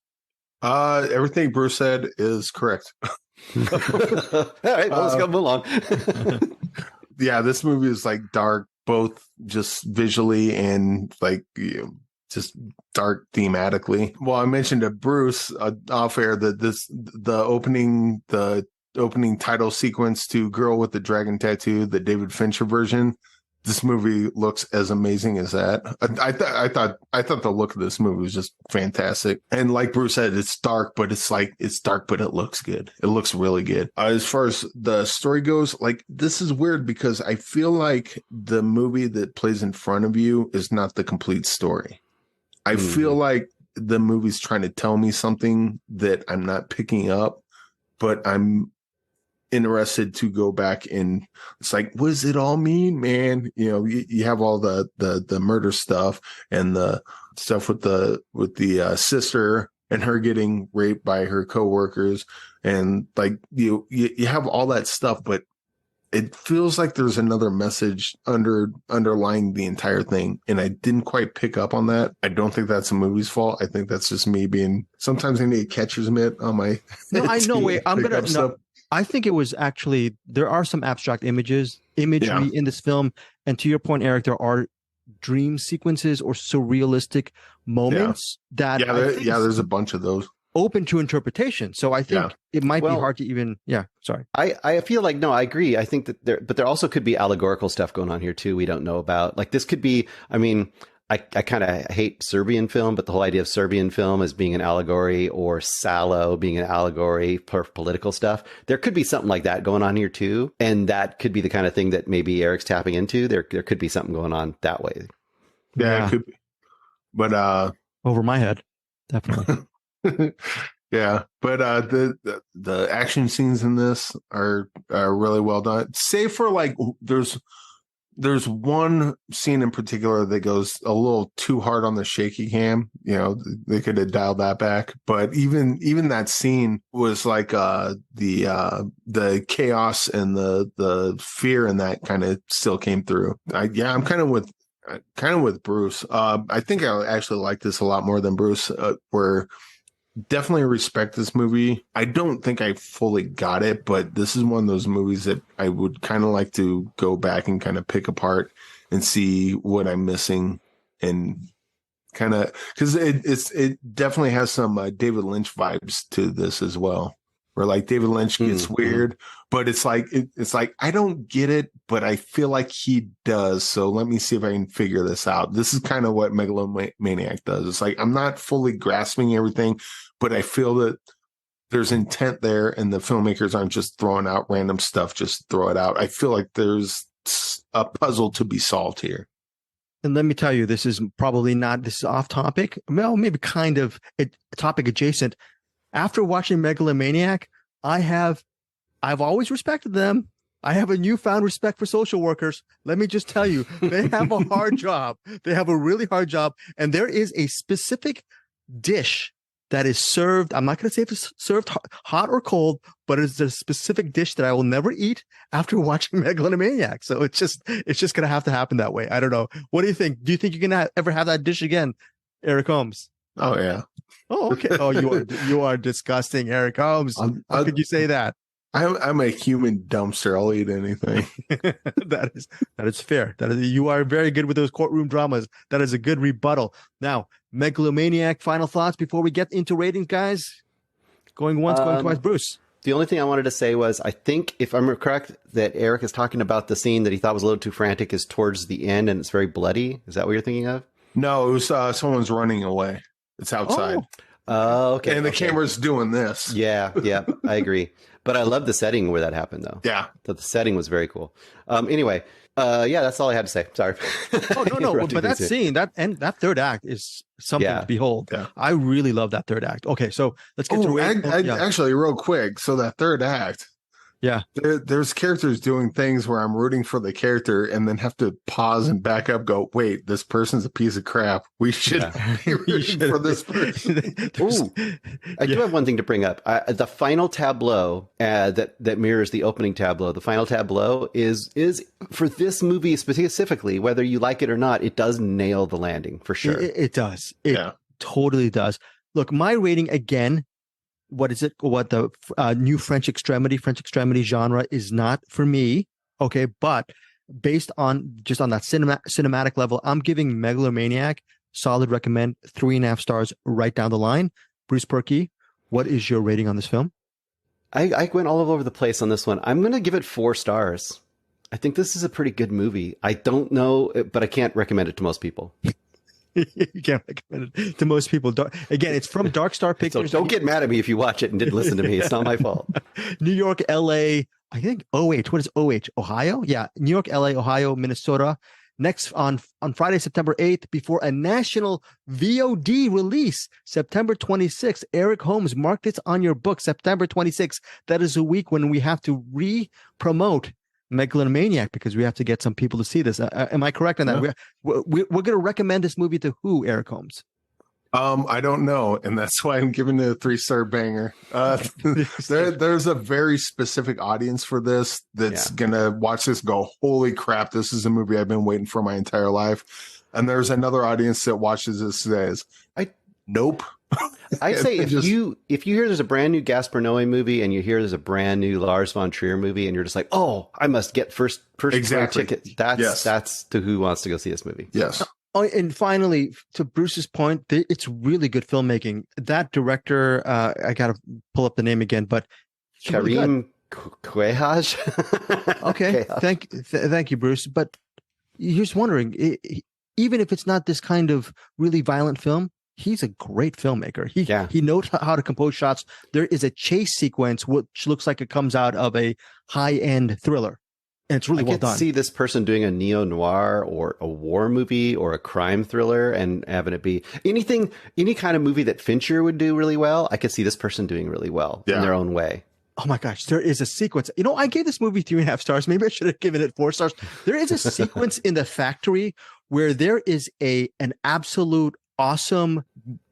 Everything Bruce said is correct. All right, well, let's go move along. Yeah, this movie is like dark, both just visually and just dark thematically. Well, I mentioned to Bruce off air that the opening title sequence to Girl with the Dragon Tattoo, the David Fincher version. This movie looks as amazing as that. I thought the look of this movie was just fantastic. And like Bruce said, it's dark, but it's dark, but it looks good. It looks really good. As far as the story goes, this is weird because I feel like the movie that plays in front of you is not the complete story. I feel like the movie's trying to tell me something that I'm not picking up, but I'm interested to go back, and it's like, what does it all mean, man? You have all the murder stuff and the stuff with the sister and her getting raped by her coworkers, and you have all that stuff, but it feels like there's another message underlying the entire thing, and I didn't quite pick up on that. I don't think that's the movie's fault. I think that's just me being. Sometimes I need a catcher's mitt on my. No, I know. Wait, I'm gonna. No, I think it was actually there are some abstract imagery in this film, and to your point, Eric, there are dream sequences or surrealistic moments that. Yeah, there's a bunch of those. Open to interpretation. So I think it might be hard to even, sorry. I feel like, no, I agree. I think that there also could be allegorical stuff going on here too we don't know about. Like this could be, I mean, I kind of hate Serbian film, but the whole idea of Serbian film as being an allegory or Salo being an allegory for political stuff, there could be something like that going on here too. And that could be the kind of thing that maybe Eric's tapping into. There could be something going on that way. Yeah, it could be. But over my head, definitely. Yeah, but the action scenes in this are really well done. Save for like there's one scene in particular that goes a little too hard on the shaky cam. You know, they could have dialed that back. But even that scene was like the chaos and the fear and that kind of still came through. I'm kind of with Bruce. I think I actually like this a lot more than Bruce. Where definitely respect this movie. I don't think I fully got it, but this is one of those movies that I would kind of like to go back and kind of pick apart and see what I'm missing, and kind of because it definitely has some David Lynch vibes to this as well, where like David Lynch gets weird, but it's like I don't get it, but I feel like he does. So let me see if I can figure this out. This is kind of what Megalomaniac does. It's like I'm not fully grasping everything, but I feel that there's intent there, and the filmmakers aren't just throwing out random stuff, just throw it out. I feel like there's a puzzle to be solved here. And let me tell you, this is probably not, this is off topic. Well, maybe kind of a topic adjacent. After watching Megalomaniac, I've always respected them. I have a newfound respect for social workers. Let me just tell you, they have a hard job. They have a really hard job. And there is a specific dish that is served. I'm not going to say if it's served hot or cold, but it's a specific dish that I will never eat after watching Megalomaniac. So it's just going to have to happen that way. I don't know. What do you think? Do you think you're going to ever have that dish again, Eric Holmes? Oh, yeah. Oh, okay. Oh, you are disgusting, Eric Holmes. How could you say that? I'm a human dumpster. I'll eat anything. That is fair. You are very good with those courtroom dramas. That is a good rebuttal. Now, Megalomaniac, final thoughts before we get into ratings, guys? Going once, going twice. Bruce. The only thing I wanted to say was, I think, if I'm correct, that Eric is talking about the scene that he thought was a little too frantic is towards the end, and it's very bloody. Is that what you're thinking of? No, it was someone's running away. It's outside. Oh, okay. And the camera's doing this. Yeah, I agree. But I love the setting where that happened, though. Yeah. The setting was very cool. Anyway, that's all I had to say. Sorry. Oh, no. But that scene, that third act is something to behold. Yeah. I really love that third act. Okay, so let's get to it. Actually, real quick. So that third act. Yeah. There's characters doing things where I'm rooting for the character and then have to pause and back up, go, wait, this person's a piece of crap. We should be rooting for this person. I do have one thing to bring up. The final tableau that mirrors the opening tableau, the final tableau is for this movie specifically, whether you like it or not, it does nail the landing for sure. It does. It totally does. Look, my rating again, what the new French extremity genre is not for me. Okay. But based on that cinematic level, I'm giving Megalomaniac solid recommend, 3.5 stars right down the line. Bruce Perky, what is your rating on this film? I went all over the place on this one. I'm going to give it 4 stars. I think this is a pretty good movie. I don't know, but I can't recommend it to most people. You can't recommend it to most people. Again, it's from Dark Star Pictures. So don't get mad at me if you watch it and didn't listen to me. It's not my fault. New York, LA, I think OH. What is OH? Ohio? Yeah. New York, LA, Ohio, Minnesota. Next on Friday, September 8th, before a national VOD release, September 26th. Eric Holmes, mark this on your book, September 26th. That is a week when we have to re-promote Megalomaniac because we have to get some people to see this. Am I correct on that? Yeah. We're going to recommend this movie to who, Eric Holmes? I don't know, and that's why I'm giving it a 3-star banger. There's a very specific audience for this that's gonna watch this, go, holy crap, this is a movie I've been waiting for my entire life. And there's another audience that watches this and says, nope. I'd say if you hear there's a brand new Gaspar Noé movie and you hear there's a brand new Lars von Trier movie and you're just like, oh, I must get first exactly. ticket. That's to who wants to go see this movie. Yes. Oh, and finally, to Bruce's point, it's really good filmmaking. That director, I got to pull up the name again, but Karim Quehaj. Okay, thank you, Bruce. But you're just wondering, even if it's not this kind of really violent film, he's a great filmmaker. He knows how to compose shots. There is a chase sequence which looks like it comes out of a high-end thriller. And it's really well done. I could see this person doing a neo-noir or a war movie or a crime thriller and having it be any kind of movie that Fincher would do really well. I could see this person doing really well in their own way. Oh my gosh, there is a sequence. You know, I gave this movie 3.5 stars. Maybe I should have given it 4 stars. There is a sequence in the factory where there is an absolute awesome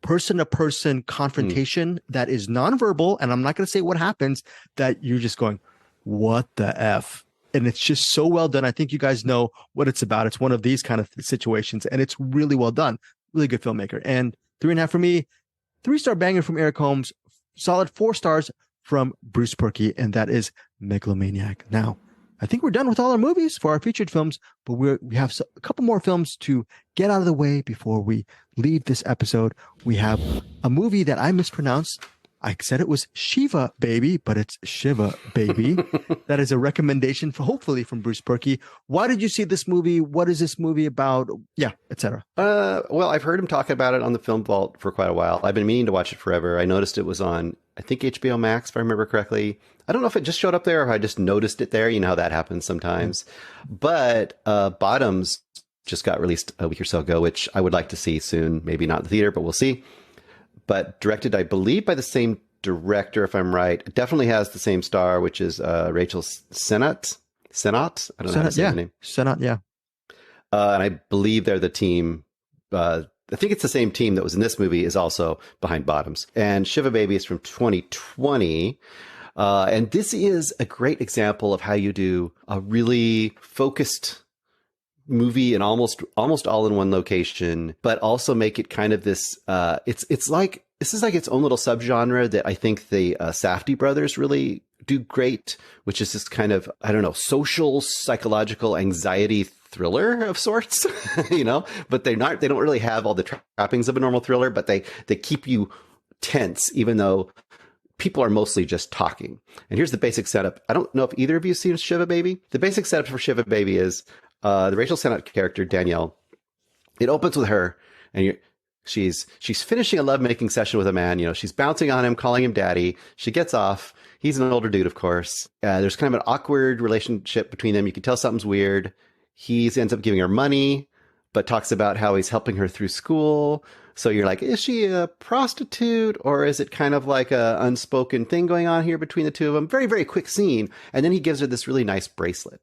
person-to-person confrontation that is nonverbal, and I'm not going to say what happens, that you're just going, what the F? And it's just so well done. I think you guys know what it's about. It's one of these kind of situations, and it's really well done. Really good filmmaker. And 3.5 for me, 3-star banger from Eric Holmes, solid 4 stars from Bruce Purkey, and that is Megalomaniac. Now, I think we're done with all our movies for our featured films, but we have a couple more films to get out of the way before we leave this episode. We have a movie that I mispronounced. I said it was Shiva Baby, but it's Shiva Baby. That is a recommendation hopefully from Bruce Purkey. Why did you see this movie? What is this movie about? Yeah, etc. Well, I've heard him talk about it on the Film Vault for quite a while. I've been meaning to watch it forever. I noticed it was on, I think, HBO Max, if I remember correctly. I don't know if it just showed up there or I just noticed it there. You know how that happens sometimes. But Bottoms just got released a week or so ago, which I would like to see soon. Maybe not in the theater, but we'll see. But directed, I believe, by the same director, if I'm right. It definitely has the same star, which is Rachel Sennott. Sennott? I don't know how to say her name. Sennott, yeah. And I believe they're the team. I think it's the same team that was in this movie is also behind Bottoms. And Shiva Baby is from 2020. And this is a great example of how you do a really focused movie in almost all in one location, but also make it kind of this, it's like, this is like its own little subgenre that I think the Safdie brothers really do great, which is this kind of, I don't know, social, psychological anxiety thriller of sorts, you know, but they don't really have all the trappings of a normal thriller, but they keep you tense, even though people are mostly just talking. And here's the basic setup. I don't know if either of you have seen Shiva Baby. The basic setup for Shiva Baby is the Rachel Sennott character, Danielle. It opens with her, and she's finishing a lovemaking session with a man. You know, she's bouncing on him, calling him daddy. She gets off. He's an older dude, of course. There's kind of an awkward relationship between them. You can tell something's weird. He ends up giving her money, but talks about how he's helping her through school. So you're like, is she a prostitute, or is it kind of like a unspoken thing going on here between the two of them? Very, very quick scene. And then he gives her this really nice bracelet.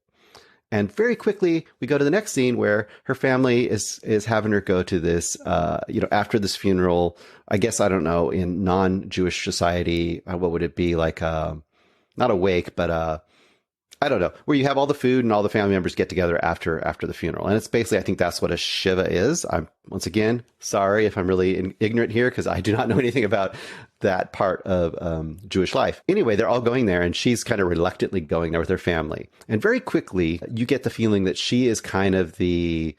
And very quickly, we go to the next scene where her family is having her go to this, after this funeral, I guess, I don't know, in non-Jewish society, what would it be? Like, not a wake, but I don't know, where you have all the food and all the family members get together after the funeral. And it's basically, I think that's what a Shiva is. I'm, once again, sorry if I'm really ignorant here, because I do not know anything about that part of Jewish life. Anyway, they're all going there, and she's kind of reluctantly going there with her family. And very quickly, you get the feeling that she is kind of a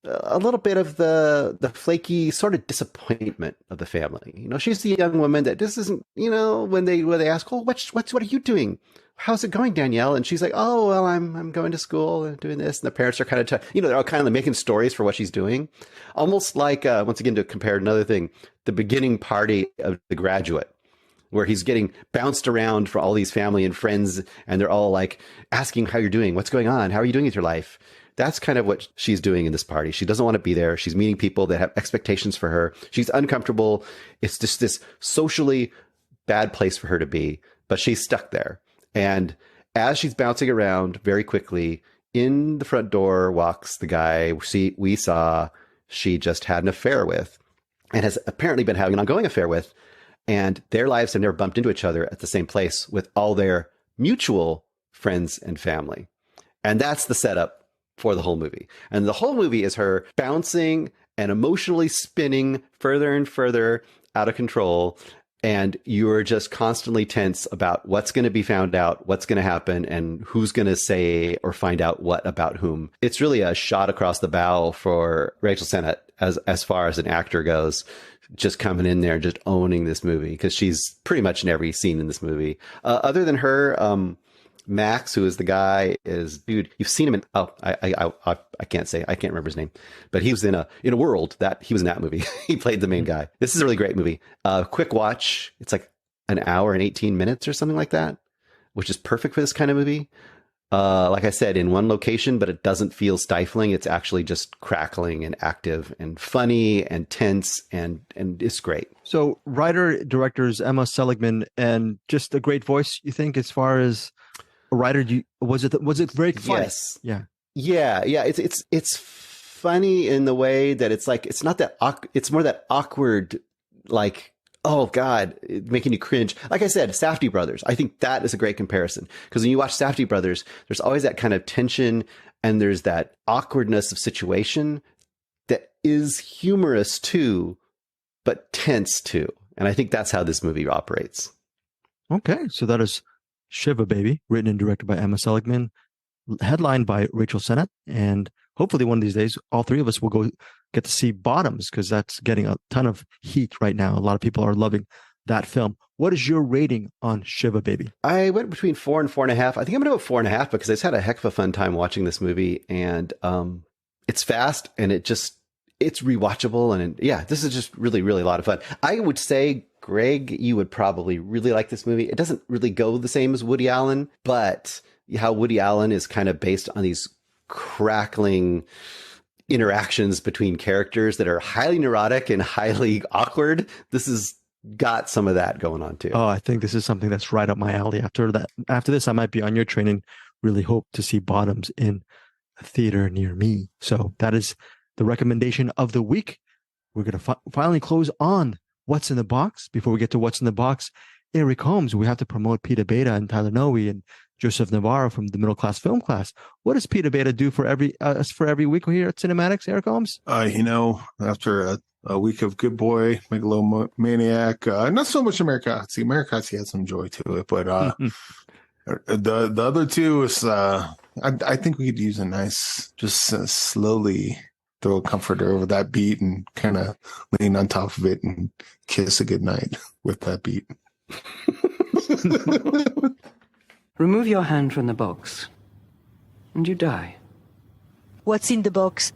little bit of the flaky sort of disappointment of the family. You know, she's the young woman that this isn't, you know, when they ask, oh, what are you doing? How's it going, Danielle? And she's like, oh, well, I'm going to school and doing this. And the parents are kind of, they're all kind of making stories for what she's doing. Almost like, once again, to compare another thing, the beginning party of The Graduate, where he's getting bounced around for all these family and friends. And they're all like asking how you're doing. What's going on? How are you doing with your life? That's kind of what she's doing in this party. She doesn't want to be there. She's meeting people that have expectations for her. She's uncomfortable. It's just this socially bad place for her to be, but she's stuck there. And as she's bouncing around, very quickly, in the front door walks the guy we saw she just had an affair with. and has apparently been having an ongoing affair with. And their lives have never bumped into each other at the same place with all their mutual friends and family. And that's the setup for the whole movie. And the whole movie is her bouncing and emotionally spinning further and further out of control. And you're just constantly tense about what's going to be found out, what's going to happen, and who's going to say or find out what about whom. It's really a shot across the bow for Rachel Sennett as far as an actor goes, just coming in there and just owning this movie, because she's pretty much in every scene in this movie. Other than her, Max, who is the guy, dude. You've seen him in. Oh, I can't say. I can't remember his name, but he was in a world that he was in that movie. He played the main guy. This is a really great movie. Quick watch. It's like an hour and 18 minutes or something like that, which is perfect for this kind of movie. Like I said, in one location, but it doesn't feel stifling. It's actually just crackling and active and funny and tense, and it's great. So writer, directors, Emma Seligman, and just a great voice, you think, as far as a writer, was it very funny? Yes. Yeah. It's funny in the way that it's like, it's not that, it's more that awkward, like, oh God, making you cringe. Like I said, Safdie Brothers. I think that is a great comparison, because when you watch Safdie Brothers, there's always that kind of tension and there's that awkwardness of situation that is humorous too, but tense too. And I think that's how this movie operates. Okay. So that is Shiva Baby, written and directed by Emma Seligman, headlined by Rachel Sennett, and hopefully one of these days, all three of us will go get to see Bottoms, because that's getting a ton of heat right now. A lot of people are loving that film. What is your rating on Shiva Baby? I went between 4 and 4.5. I think I'm going to go 4.5 because I just had a heck of a fun time watching this movie, and it's fast and it's rewatchable, and yeah, this is just really, really a lot of fun. I would say, Greg, you would probably really like this movie. It doesn't really go the same as Woody Allen, but how Woody Allen is kind of based on these crackling interactions between characters that are highly neurotic and highly awkward. This has got some of that going on too. Oh, I think this is something that's right up my alley. After this, I might be on your train and really hope to see Bottoms in a theater near me. So that is the recommendation of the week. We're going to finally close on What's in the Box. Before we get to What's in the Box, Eric Holmes, we have to promote Peter Beta and Tyler Noe and Joseph Navarro from the Middle Class Film Class. What does Peter Beta do for every week here at Cinematics, Eric Holmes? After a week of Good Boy, Megalomaniac, not so much Amerikatsi. Amerikatsi had some joy to it, but the other two is I think we could use a nice, just slowly throw a comforter over that beat and kind of lean on top of it and kiss a good night with that beat. Remove your hand from the box, and you die. What's in the box?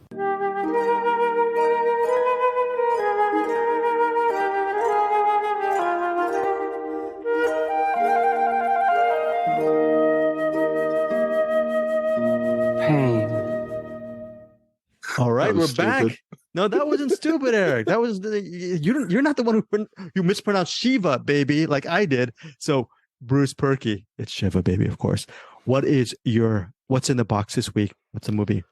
Pain. All right, we're stupid. back. No, that wasn't stupid, Eric. That was you're not the one who mispronounced Shiva, baby, like I did. So Bruce Perky, it's Shiva Baby, of course. What's in the box this week? What's the movie?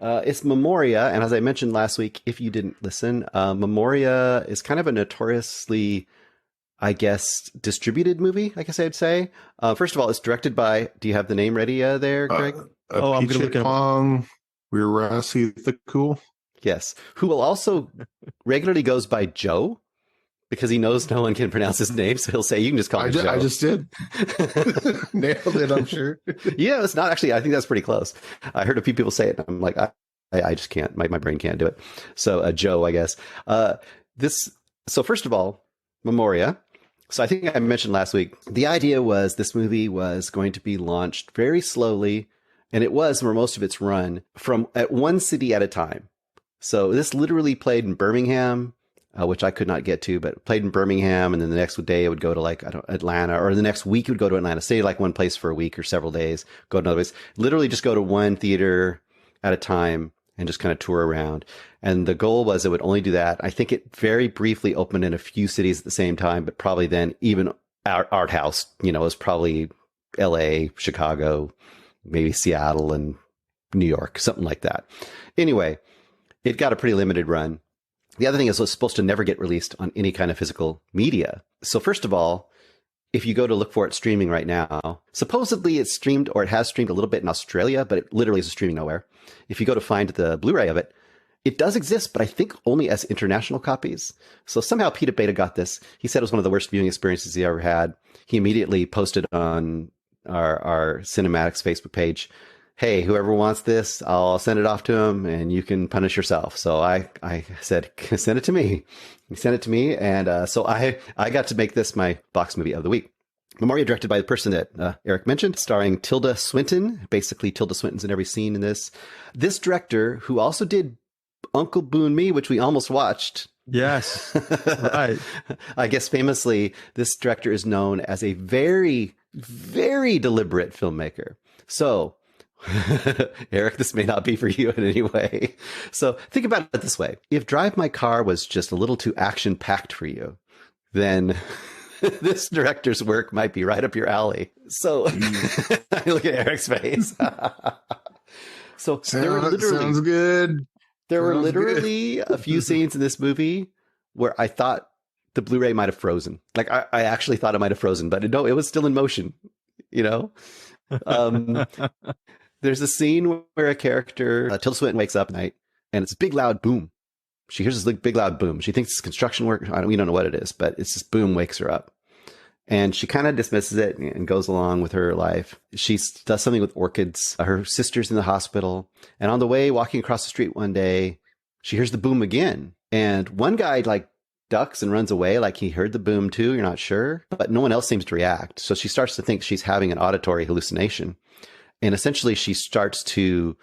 It's Memoria, and as I mentioned last week, if you didn't listen, Memoria is kind of a notoriously, I guess, distributed movie, I guess I'd say. First of all, it's directed by, do you have the name ready there, Greg? I'm going to look at Pong. We're Rassi the Cool. Yes, who will also regularly goes by Joe, because he knows no one can pronounce his name, so he'll say, you can just call me Joe. I just did. Nailed it, I'm sure. Yeah, it's not actually, I think that's pretty close. I heard a few people say it, and I'm like, I just can't, my brain can't do it. So Joe, I guess. So first of all, Memoria. So I think I mentioned last week, the idea was this movie was going to be launched very slowly, and it was for most of its run from at one city at a time. So this literally played in Birmingham, which I could not get to, but played in Birmingham, and then the next day it would go to Atlanta, or the next week it would go to Atlanta. Stay like one place for a week or several days, go to another place. Literally just go to one theater at a time and just kind of tour around. And the goal was it would only do that. I think it very briefly opened in a few cities at the same time, but probably then even art house, was probably LA, Chicago, maybe Seattle and New York, something like that. Anyway, it got a pretty limited run. The other thing is it's supposed to never get released on any kind of physical media. So first of all, if you go to look for it streaming right now, supposedly it's streamed, or it has streamed a little bit in Australia, but it literally is streaming nowhere. If you go to find the Blu-ray of it, it does exist, but I think only as international copies. So somehow Peter Beta got this. He said it was one of the worst viewing experiences he ever had. He immediately posted on our Cinematics Facebook page, hey, whoever wants this, I'll send it off to him and you can punish yourself. So I said, send it to me. He sent it to me. And so I got to make this my box movie of the week. Memoria, directed by the person that Eric mentioned, starring Tilda Swinton. Basically, Tilda Swinton's in every scene in this. This director, who also did Uncle Boone Me, which we almost watched. Yes, right. I guess famously, this director is known as a very, very deliberate filmmaker. So, Eric, this may not be for you in any way. So think about it this way. If Drive My Car was just a little too action-packed for you, then this director's work might be right up your alley. So I look at Eric's face. So sounds good. There were literally a few scenes in this movie where I thought the Blu-ray might have frozen. Like I actually thought it might have frozen, but no, it was still in motion, you know? There's a scene where a character, Tilda Swinton, wakes up at night and it's a big loud boom. She hears this big loud boom. She thinks it's construction work. We don't know what it is, but it's this boom wakes her up. And she kind of dismisses it and goes along with her life. She does something with orchids. Her sister's in the hospital. And on the way, walking across the street one day, she hears the boom again. And one guy like ducks and runs away like he heard the boom too. You're not sure. But no one else seems to react. So she starts to think she's having an auditory hallucination. And essentially she starts to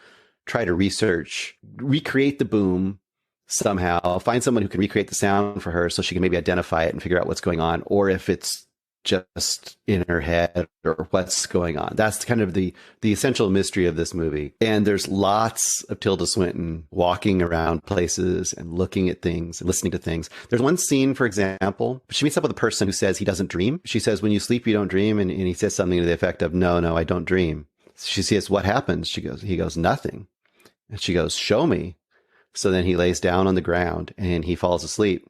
try to recreate the boom somehow, find someone who can recreate the sound for her so she can maybe identify it and figure out what's going on, or if it's just in her head or what's going on. That's kind of the essential mystery of this movie. And there's lots of Tilda Swinton walking around places and looking at things and listening to things. There's one scene, for example, she meets up with a person who says he doesn't dream. She says, when you sleep, you don't dream. And he says something to the effect of, no, I don't dream. She says, what happens? He goes, nothing. And she goes, show me. So then he lays down on the ground and he falls asleep.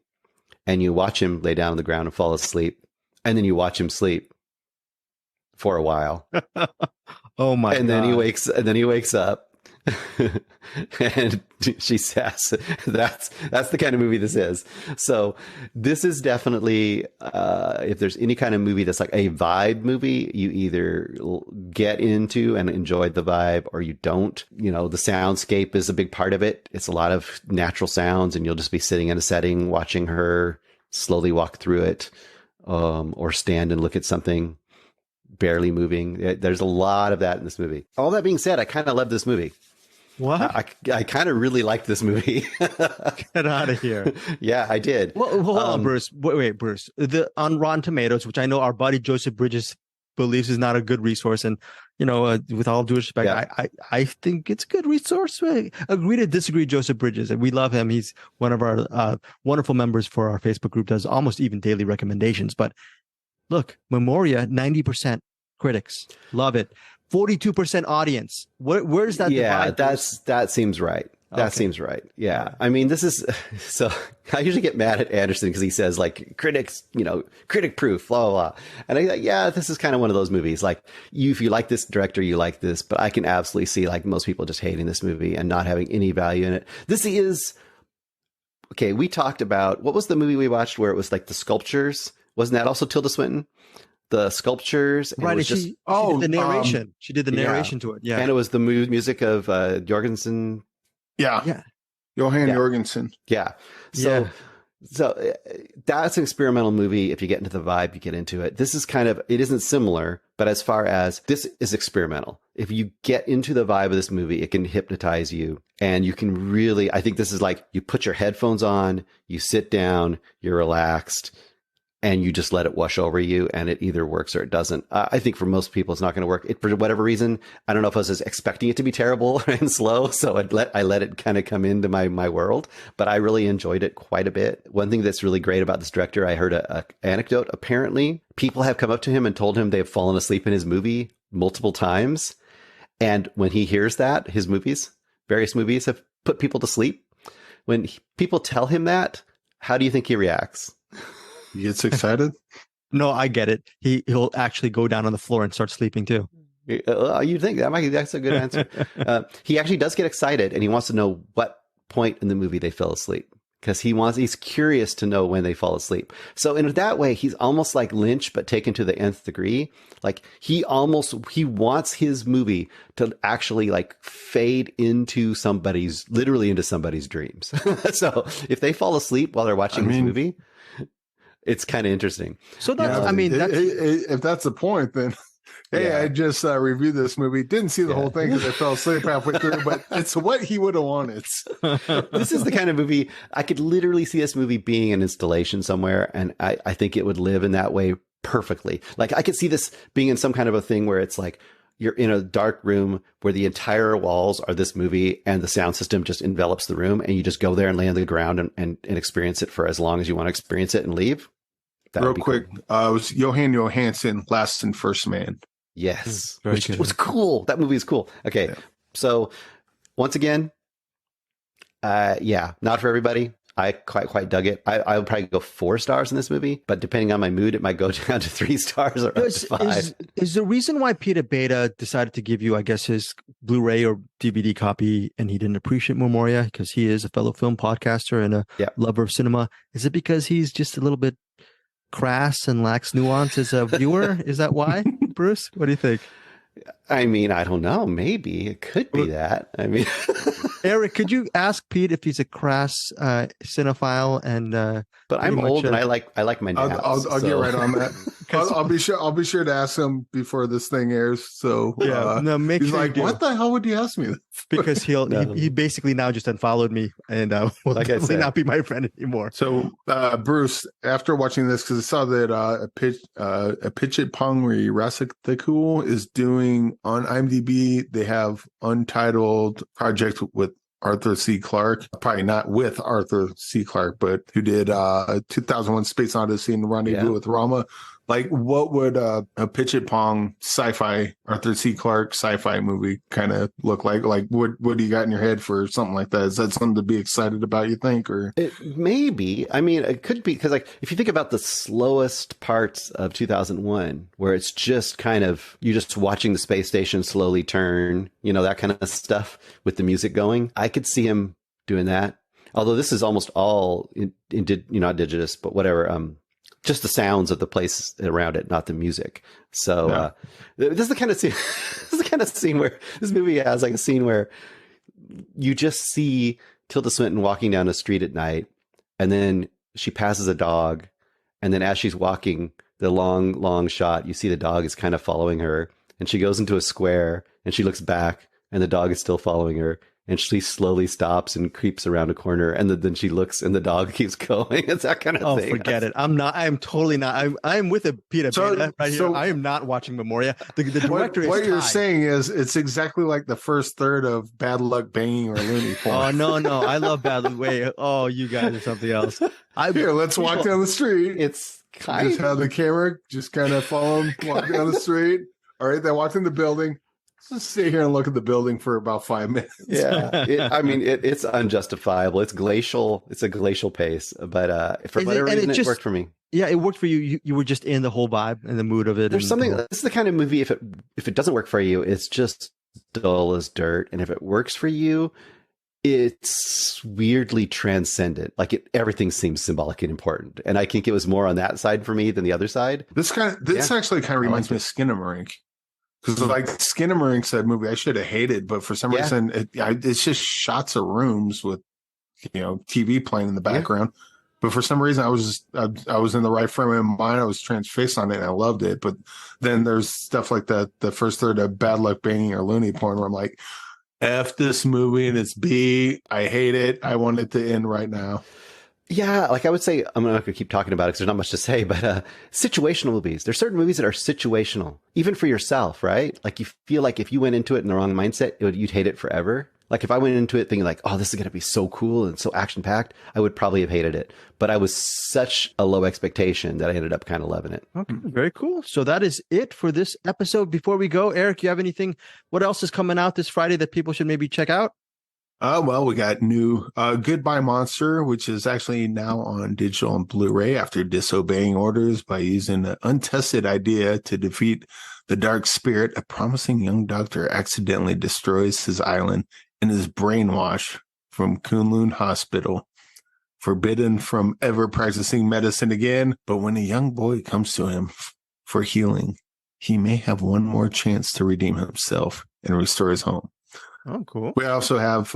And you watch him lay down on the ground and fall asleep. And then you watch him sleep for a while. Oh my God. And then he wakes up. And she says, that's the kind of movie this is. So this is definitely, if there's any kind of movie that's like a vibe movie, you either get into and enjoy the vibe or you don't. You know, the soundscape is a big part of it. It's a lot of natural sounds and you'll just be sitting in a setting watching her slowly walk through it, or stand and look at something barely moving. There's a lot of that in this movie. All that being said, I kind of love this movie. What? I kind of really liked this movie. Get out of here. Yeah, I did. Well, hold on, Bruce. Wait, Bruce. On Rotten Tomatoes, which I know our buddy Joseph Bridges believes is not a good resource, and with all due respect, yeah. I think it's a good resource. Agree to disagree, Joseph Bridges, and we love him. He's one of our wonderful members for our Facebook group. Does almost even daily recommendations. But look, Memoria, 90% critics love it. 42% audience. Where's that? Yeah, that seems right. That seems right. Yeah. I mean, this is, so I usually get mad at Anderson because he says like critics, critic proof, blah, blah, blah. And I like, yeah, this is kind of one of those movies. Like if you like this director, you like this, but I can absolutely see like most people just hating this movie and not having any value in it. This is, okay. We talked about, what was the movie we watched where it was like the sculptures? Wasn't that also Tilda Swinton? The sculptures, and right? She did the narration. She did the narration to it. Yeah, and it was the music of Jorgensen. Yeah. Johan Jorgensen. Yeah. So that's an experimental movie. If you get into the vibe, you get into it. This is it isn't similar, but as far as this is experimental, if you get into the vibe of this movie, it can hypnotize you. And you can really, I think this is like you put your headphones on, you sit down, you're relaxed, and you just let it wash over you, and it either works or it doesn't. I think for most people, it's not going to work. For whatever reason, I don't know if I was just expecting it to be terrible and slow, so I let it kind of come into my world. But I really enjoyed it quite a bit. One thing that's really great about this director, I heard a anecdote. Apparently, people have come up to him and told him they've fallen asleep in his movie multiple times. And when he hears that, his movies, various movies have put people to sleep. when people tell him that, how do you think he reacts? He gets excited. No, I get it. He'll actually go down on the floor and start sleeping too. You'd think that's a good answer. He actually does get excited, and he wants to know what point in the movie they fell asleep, because he's curious to know when they fall asleep. So in that way, he's almost like Lynch, but taken to the nth degree. Like he wants his movie to actually like fade into literally into somebody's dreams. So if they fall asleep while they're watching this movie, it's kind of interesting. So that's, if that's the point, then hey, I just reviewed this movie. Didn't see the whole thing because I fell asleep halfway through, but it's what he would have wanted. This is the kind of movie I could literally see this movie being an installation somewhere, and I think it would live in that way perfectly. Like I could see this being in some kind of a thing where it's like you're in a dark room where the entire walls are this movie and the sound system just envelops the room, and you just go there and lay on the ground and experience it for as long as you want to experience it and leave. Real quick, it was Johan Johansson, Last and First Man. Yes, which was cool. That movie is cool. Okay, so once again, not for everybody. I quite dug it. I would probably go 4 stars in this movie, but depending on my mood, it might go down to 3 stars or up to 5. Is the reason why Peter Beta decided to give you, I guess, his Blu-ray or DVD copy, and he didn't appreciate Memoria because he is a fellow film podcaster and a lover of cinema? Is it because he's just a little bit crass and lacks nuance as a viewer? Is that why, Bruce? What do you think? I mean, I don't know. Maybe it could be that. I mean, Eric, could you ask Pete if he's a crass cinephile? And but I'm old and I like my naps. I'll get right on that. I'll be sure to ask him before this thing airs. So make he's sure like, what the hell would you ask me this? Because he basically now just unfollowed me and will like definitely not be my friend anymore. So Bruce, after watching this, because I saw that a Pitch It Pongri Rasikthakul is doing on IMDb, they have Untitled Project with Arthur C. Clarke, probably not with Arthur C. Clarke, but who did 2001 Space Odyssey and Rendezvous with Rama. Like, what would a Pitch It Pong sci-fi, Arthur C. Clarke sci-fi movie kind of look like? Like, what do you got in your head for something like that? Is that something to be excited about, you think? Or it maybe. I mean, it could be, because like if you think about the slowest parts of 2001, where it's just kind of you just watching the space station slowly turn, that kind of stuff with the music going. I could see him doing that. Although this is almost all not indigenous, but whatever. Just the sounds of the place around it, not the music. So this is the kind of scene. This is the kind of scene where this movie has like a scene where you just see Tilda Swinton walking down a street at night, and then she passes a dog, and then as she's walking, the long shot, you see the dog is kind of following her, and she goes into a square, and she looks back, and the dog is still following her. And she slowly stops and creeps around a corner, and then she looks, and the dog keeps going. It's that kind of thing. Oh, forget it. I'm totally not. I'm with a Peter Beta right here. I am not watching Memoria. The director what is you're saying is it's exactly like the first third of Bad Luck Banging or Looney Porn. Oh no! I love Bad Luck. Wait, you guys are something else. Here, let's walk down the street. It's just have the camera just kind of follow them, walk down the street. All right, they walk in the building. Just sit here and look at the building for about 5 minutes. Yeah, it's unjustifiable. It's glacial. It's a glacial pace, but for whatever reason, it worked for me. Yeah, it worked for you. You were just in the whole vibe and the mood of it. There's something. This is the kind of movie. If it doesn't work for you, it's just dull as dirt. And if it works for you, it's weirdly transcendent. Like everything seems symbolic and important. And I think it was more on that side for me than the other side. This actually kind of reminds me of Skinamarink. Because like Skinamarink said movie I should have hated, but for some reason it's just shots of rooms with TV playing in the background. But for some reason I was in the right frame of mind. I was transfixed on it and I loved it. But then there's stuff like that, the first third of Bad Luck Banging or Looney Porn, where I'm like, F this movie and it's B. I hate it. I want it to end right now. Yeah, like I would say, I'm not going to keep talking about it because there's not much to say, but situational movies. There's certain movies that are situational, even for yourself, right? Like you feel like if you went into it in the wrong mindset, you'd hate it forever. Like if I went into it thinking like, oh, this is going to be so cool and so action-packed, I would probably have hated it. But I was such a low expectation that I ended up kind of loving it. Okay, very cool. So that is it for this episode. Before we go, Eric, you have anything? What else is coming out this Friday that people should maybe check out? Well, we got new Goodbye Monster, which is actually now on digital and Blu-ray after disobeying orders by using an untested idea to defeat the dark spirit. A promising young doctor accidentally destroys his island and is brainwashed from Kunlun Hospital, forbidden from ever practicing medicine again. But when a young boy comes to him for healing, he may have one more chance to redeem himself and restore his home. Oh, cool. We also have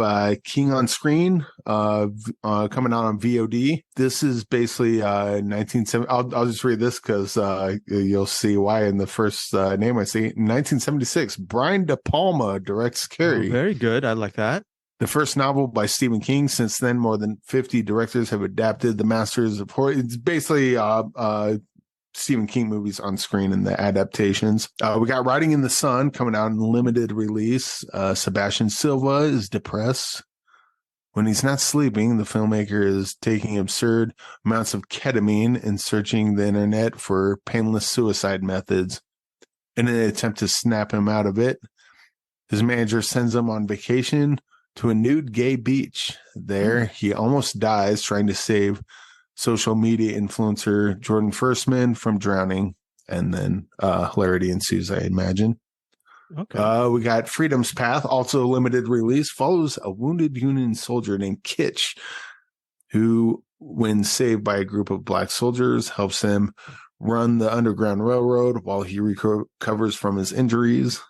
King on Screen coming out on VOD. This is basically 1970. I'll just read this because you'll see why in the first name I see. 1976, Brian De Palma directs Carrie. Oh, very good. I like that. The first novel by Stephen King. Since then, more than 50 directors have adapted the masters of horror. It's basically Stephen King movies on screen and the adaptations. We got Riding in the Sun coming out in limited release. Sebastian Silva is depressed. When he's not sleeping, the filmmaker is taking absurd amounts of ketamine and searching the internet for painless suicide methods in an attempt to snap him out of it. His manager sends him on vacation to a nude gay beach. There, he almost dies trying to save social media influencer Jordan Firstman from drowning, and then hilarity ensues, I imagine. Okay. We got Freedom's Path, also limited release, follows a wounded Union soldier named Kitch, who, when saved by a group of black soldiers, helps him run the Underground Railroad while he recovers from his injuries.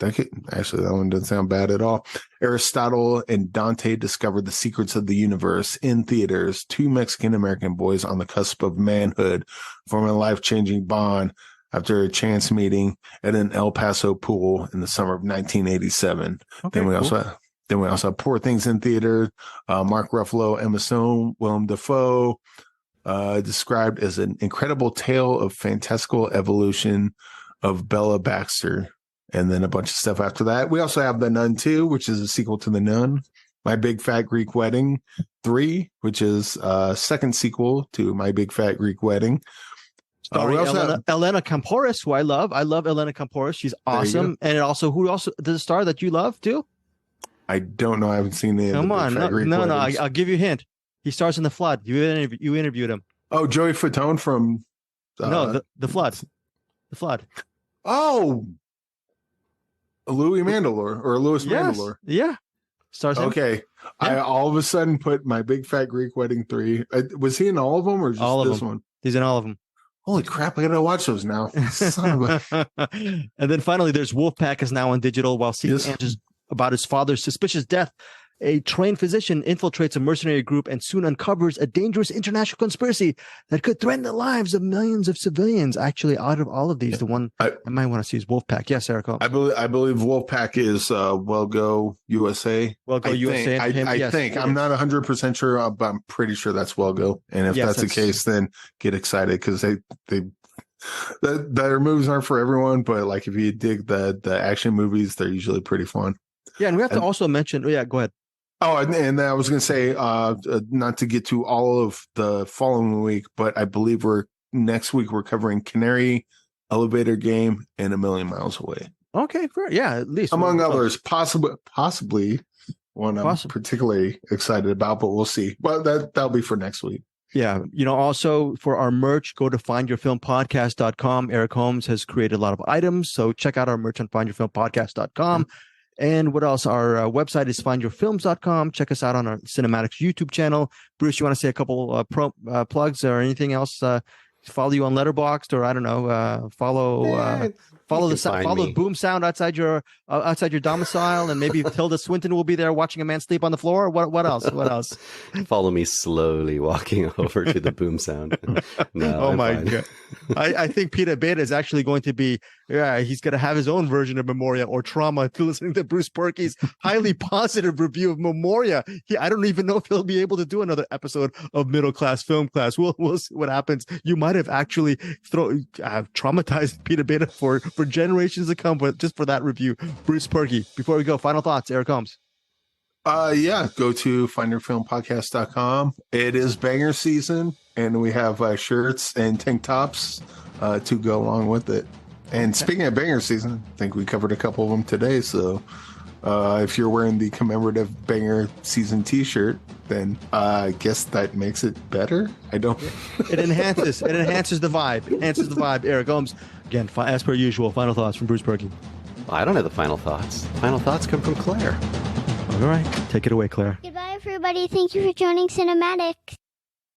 That one doesn't sound bad at all. Aristotle and Dante discover the secrets of the universe in theaters. Two Mexican-American boys on the cusp of manhood form a life-changing bond after a chance meeting at an El Paso pool in the summer of 1987. Okay, Then we cool. also have Poor Things in theater. Mark Ruffalo, Emma Stone, Willem Dafoe, described as an incredible tale of fantastical evolution of Bella Baxter. And then a bunch of stuff after that. We also have The Nun 2, which is a sequel to The Nun. My Big Fat Greek Wedding 3, which is a second sequel to My Big Fat Greek Wedding. Starring Elena Kampouris, who I love. I love Elena Kampouris. She's awesome. And who else does a star that you love too? I don't know. I haven't seen the Come on. No. I'll give you a hint. He stars in The Flood. You interviewed him. Oh, Joey Fatone from... The Flood. The Flood. Oh, Louis Mandylor. Yeah. Stars him. Okay. Yeah. I all of a sudden put My Big Fat Greek Wedding 3. Was he in all of them or just all of this them. one? He's in all of them. Holy crap, I gotta watch those now. Son of a... And then finally, there's Wolfpack is now on digital while seeking answers about his father's suspicious death. A trained physician infiltrates a mercenary group and soon uncovers a dangerous international conspiracy that could threaten the lives of millions of civilians. Actually, out of all of these, the one I might want to see is Wolfpack. Yes, Eric. I believe Wolfpack is Well Go USA. Well Go USA. I think. I'm not 100% sure, but I'm pretty sure that's Well Go. And if that's the case, then get excited because their movies aren't for everyone. But like if you dig the action movies, they're usually pretty fun. Yeah, and we have to also mention. Yeah, go ahead. Oh, and I was going to say, not to get to all of the following week, but I believe next week we're covering Canary, Elevator Game, and A Million Miles Away. Okay, fair. Yeah, at least among others, possibly one I'm particularly excited about, but we'll see. Well, that'll be for next week. Yeah. Also for our merch, go to findyourfilmpodcast.com. Eric Holmes has created a lot of items, so check out our merch on findyourfilmpodcast.com. And what else? Our website is findyourfilms.com. Check us out on our Cinematics YouTube channel. Bruce, you want to say a couple plugs or anything else? Follow you on Letterboxd, or I don't know, follow the boom sound outside your domicile, and maybe Tilda Swinton will be there watching a man sleep on the floor. What else? Follow me slowly walking over to the boom sound. No, oh my God. I think Peter Beta is actually going to be, he's going to have his own version of Memoria or Trauma to listening to Bruce Perky's highly positive review of Memoria. I don't even know if he'll be able to do another episode of Middle Class Film Class. We'll see what happens. You might have actually traumatized Peter Beta for generations to come, but just for that review. Bruce Perky, before we go, final thoughts. Eric Holmes. Go to findyourfilmpodcast.com. It is banger season, and we have shirts and tank tops to go along with it. And speaking of banger season, I think we covered a couple of them today, so If you're wearing the commemorative Banger season T-shirt, then I guess that makes it better. I don't. It enhances the vibe. Enhances the vibe. Eric Holmes, again, as per usual. Final thoughts from Bruce Perky. I don't have the final thoughts. Final thoughts come from Claire. All right, take it away, Claire. Goodbye, everybody. Thank you for joining Cinematics.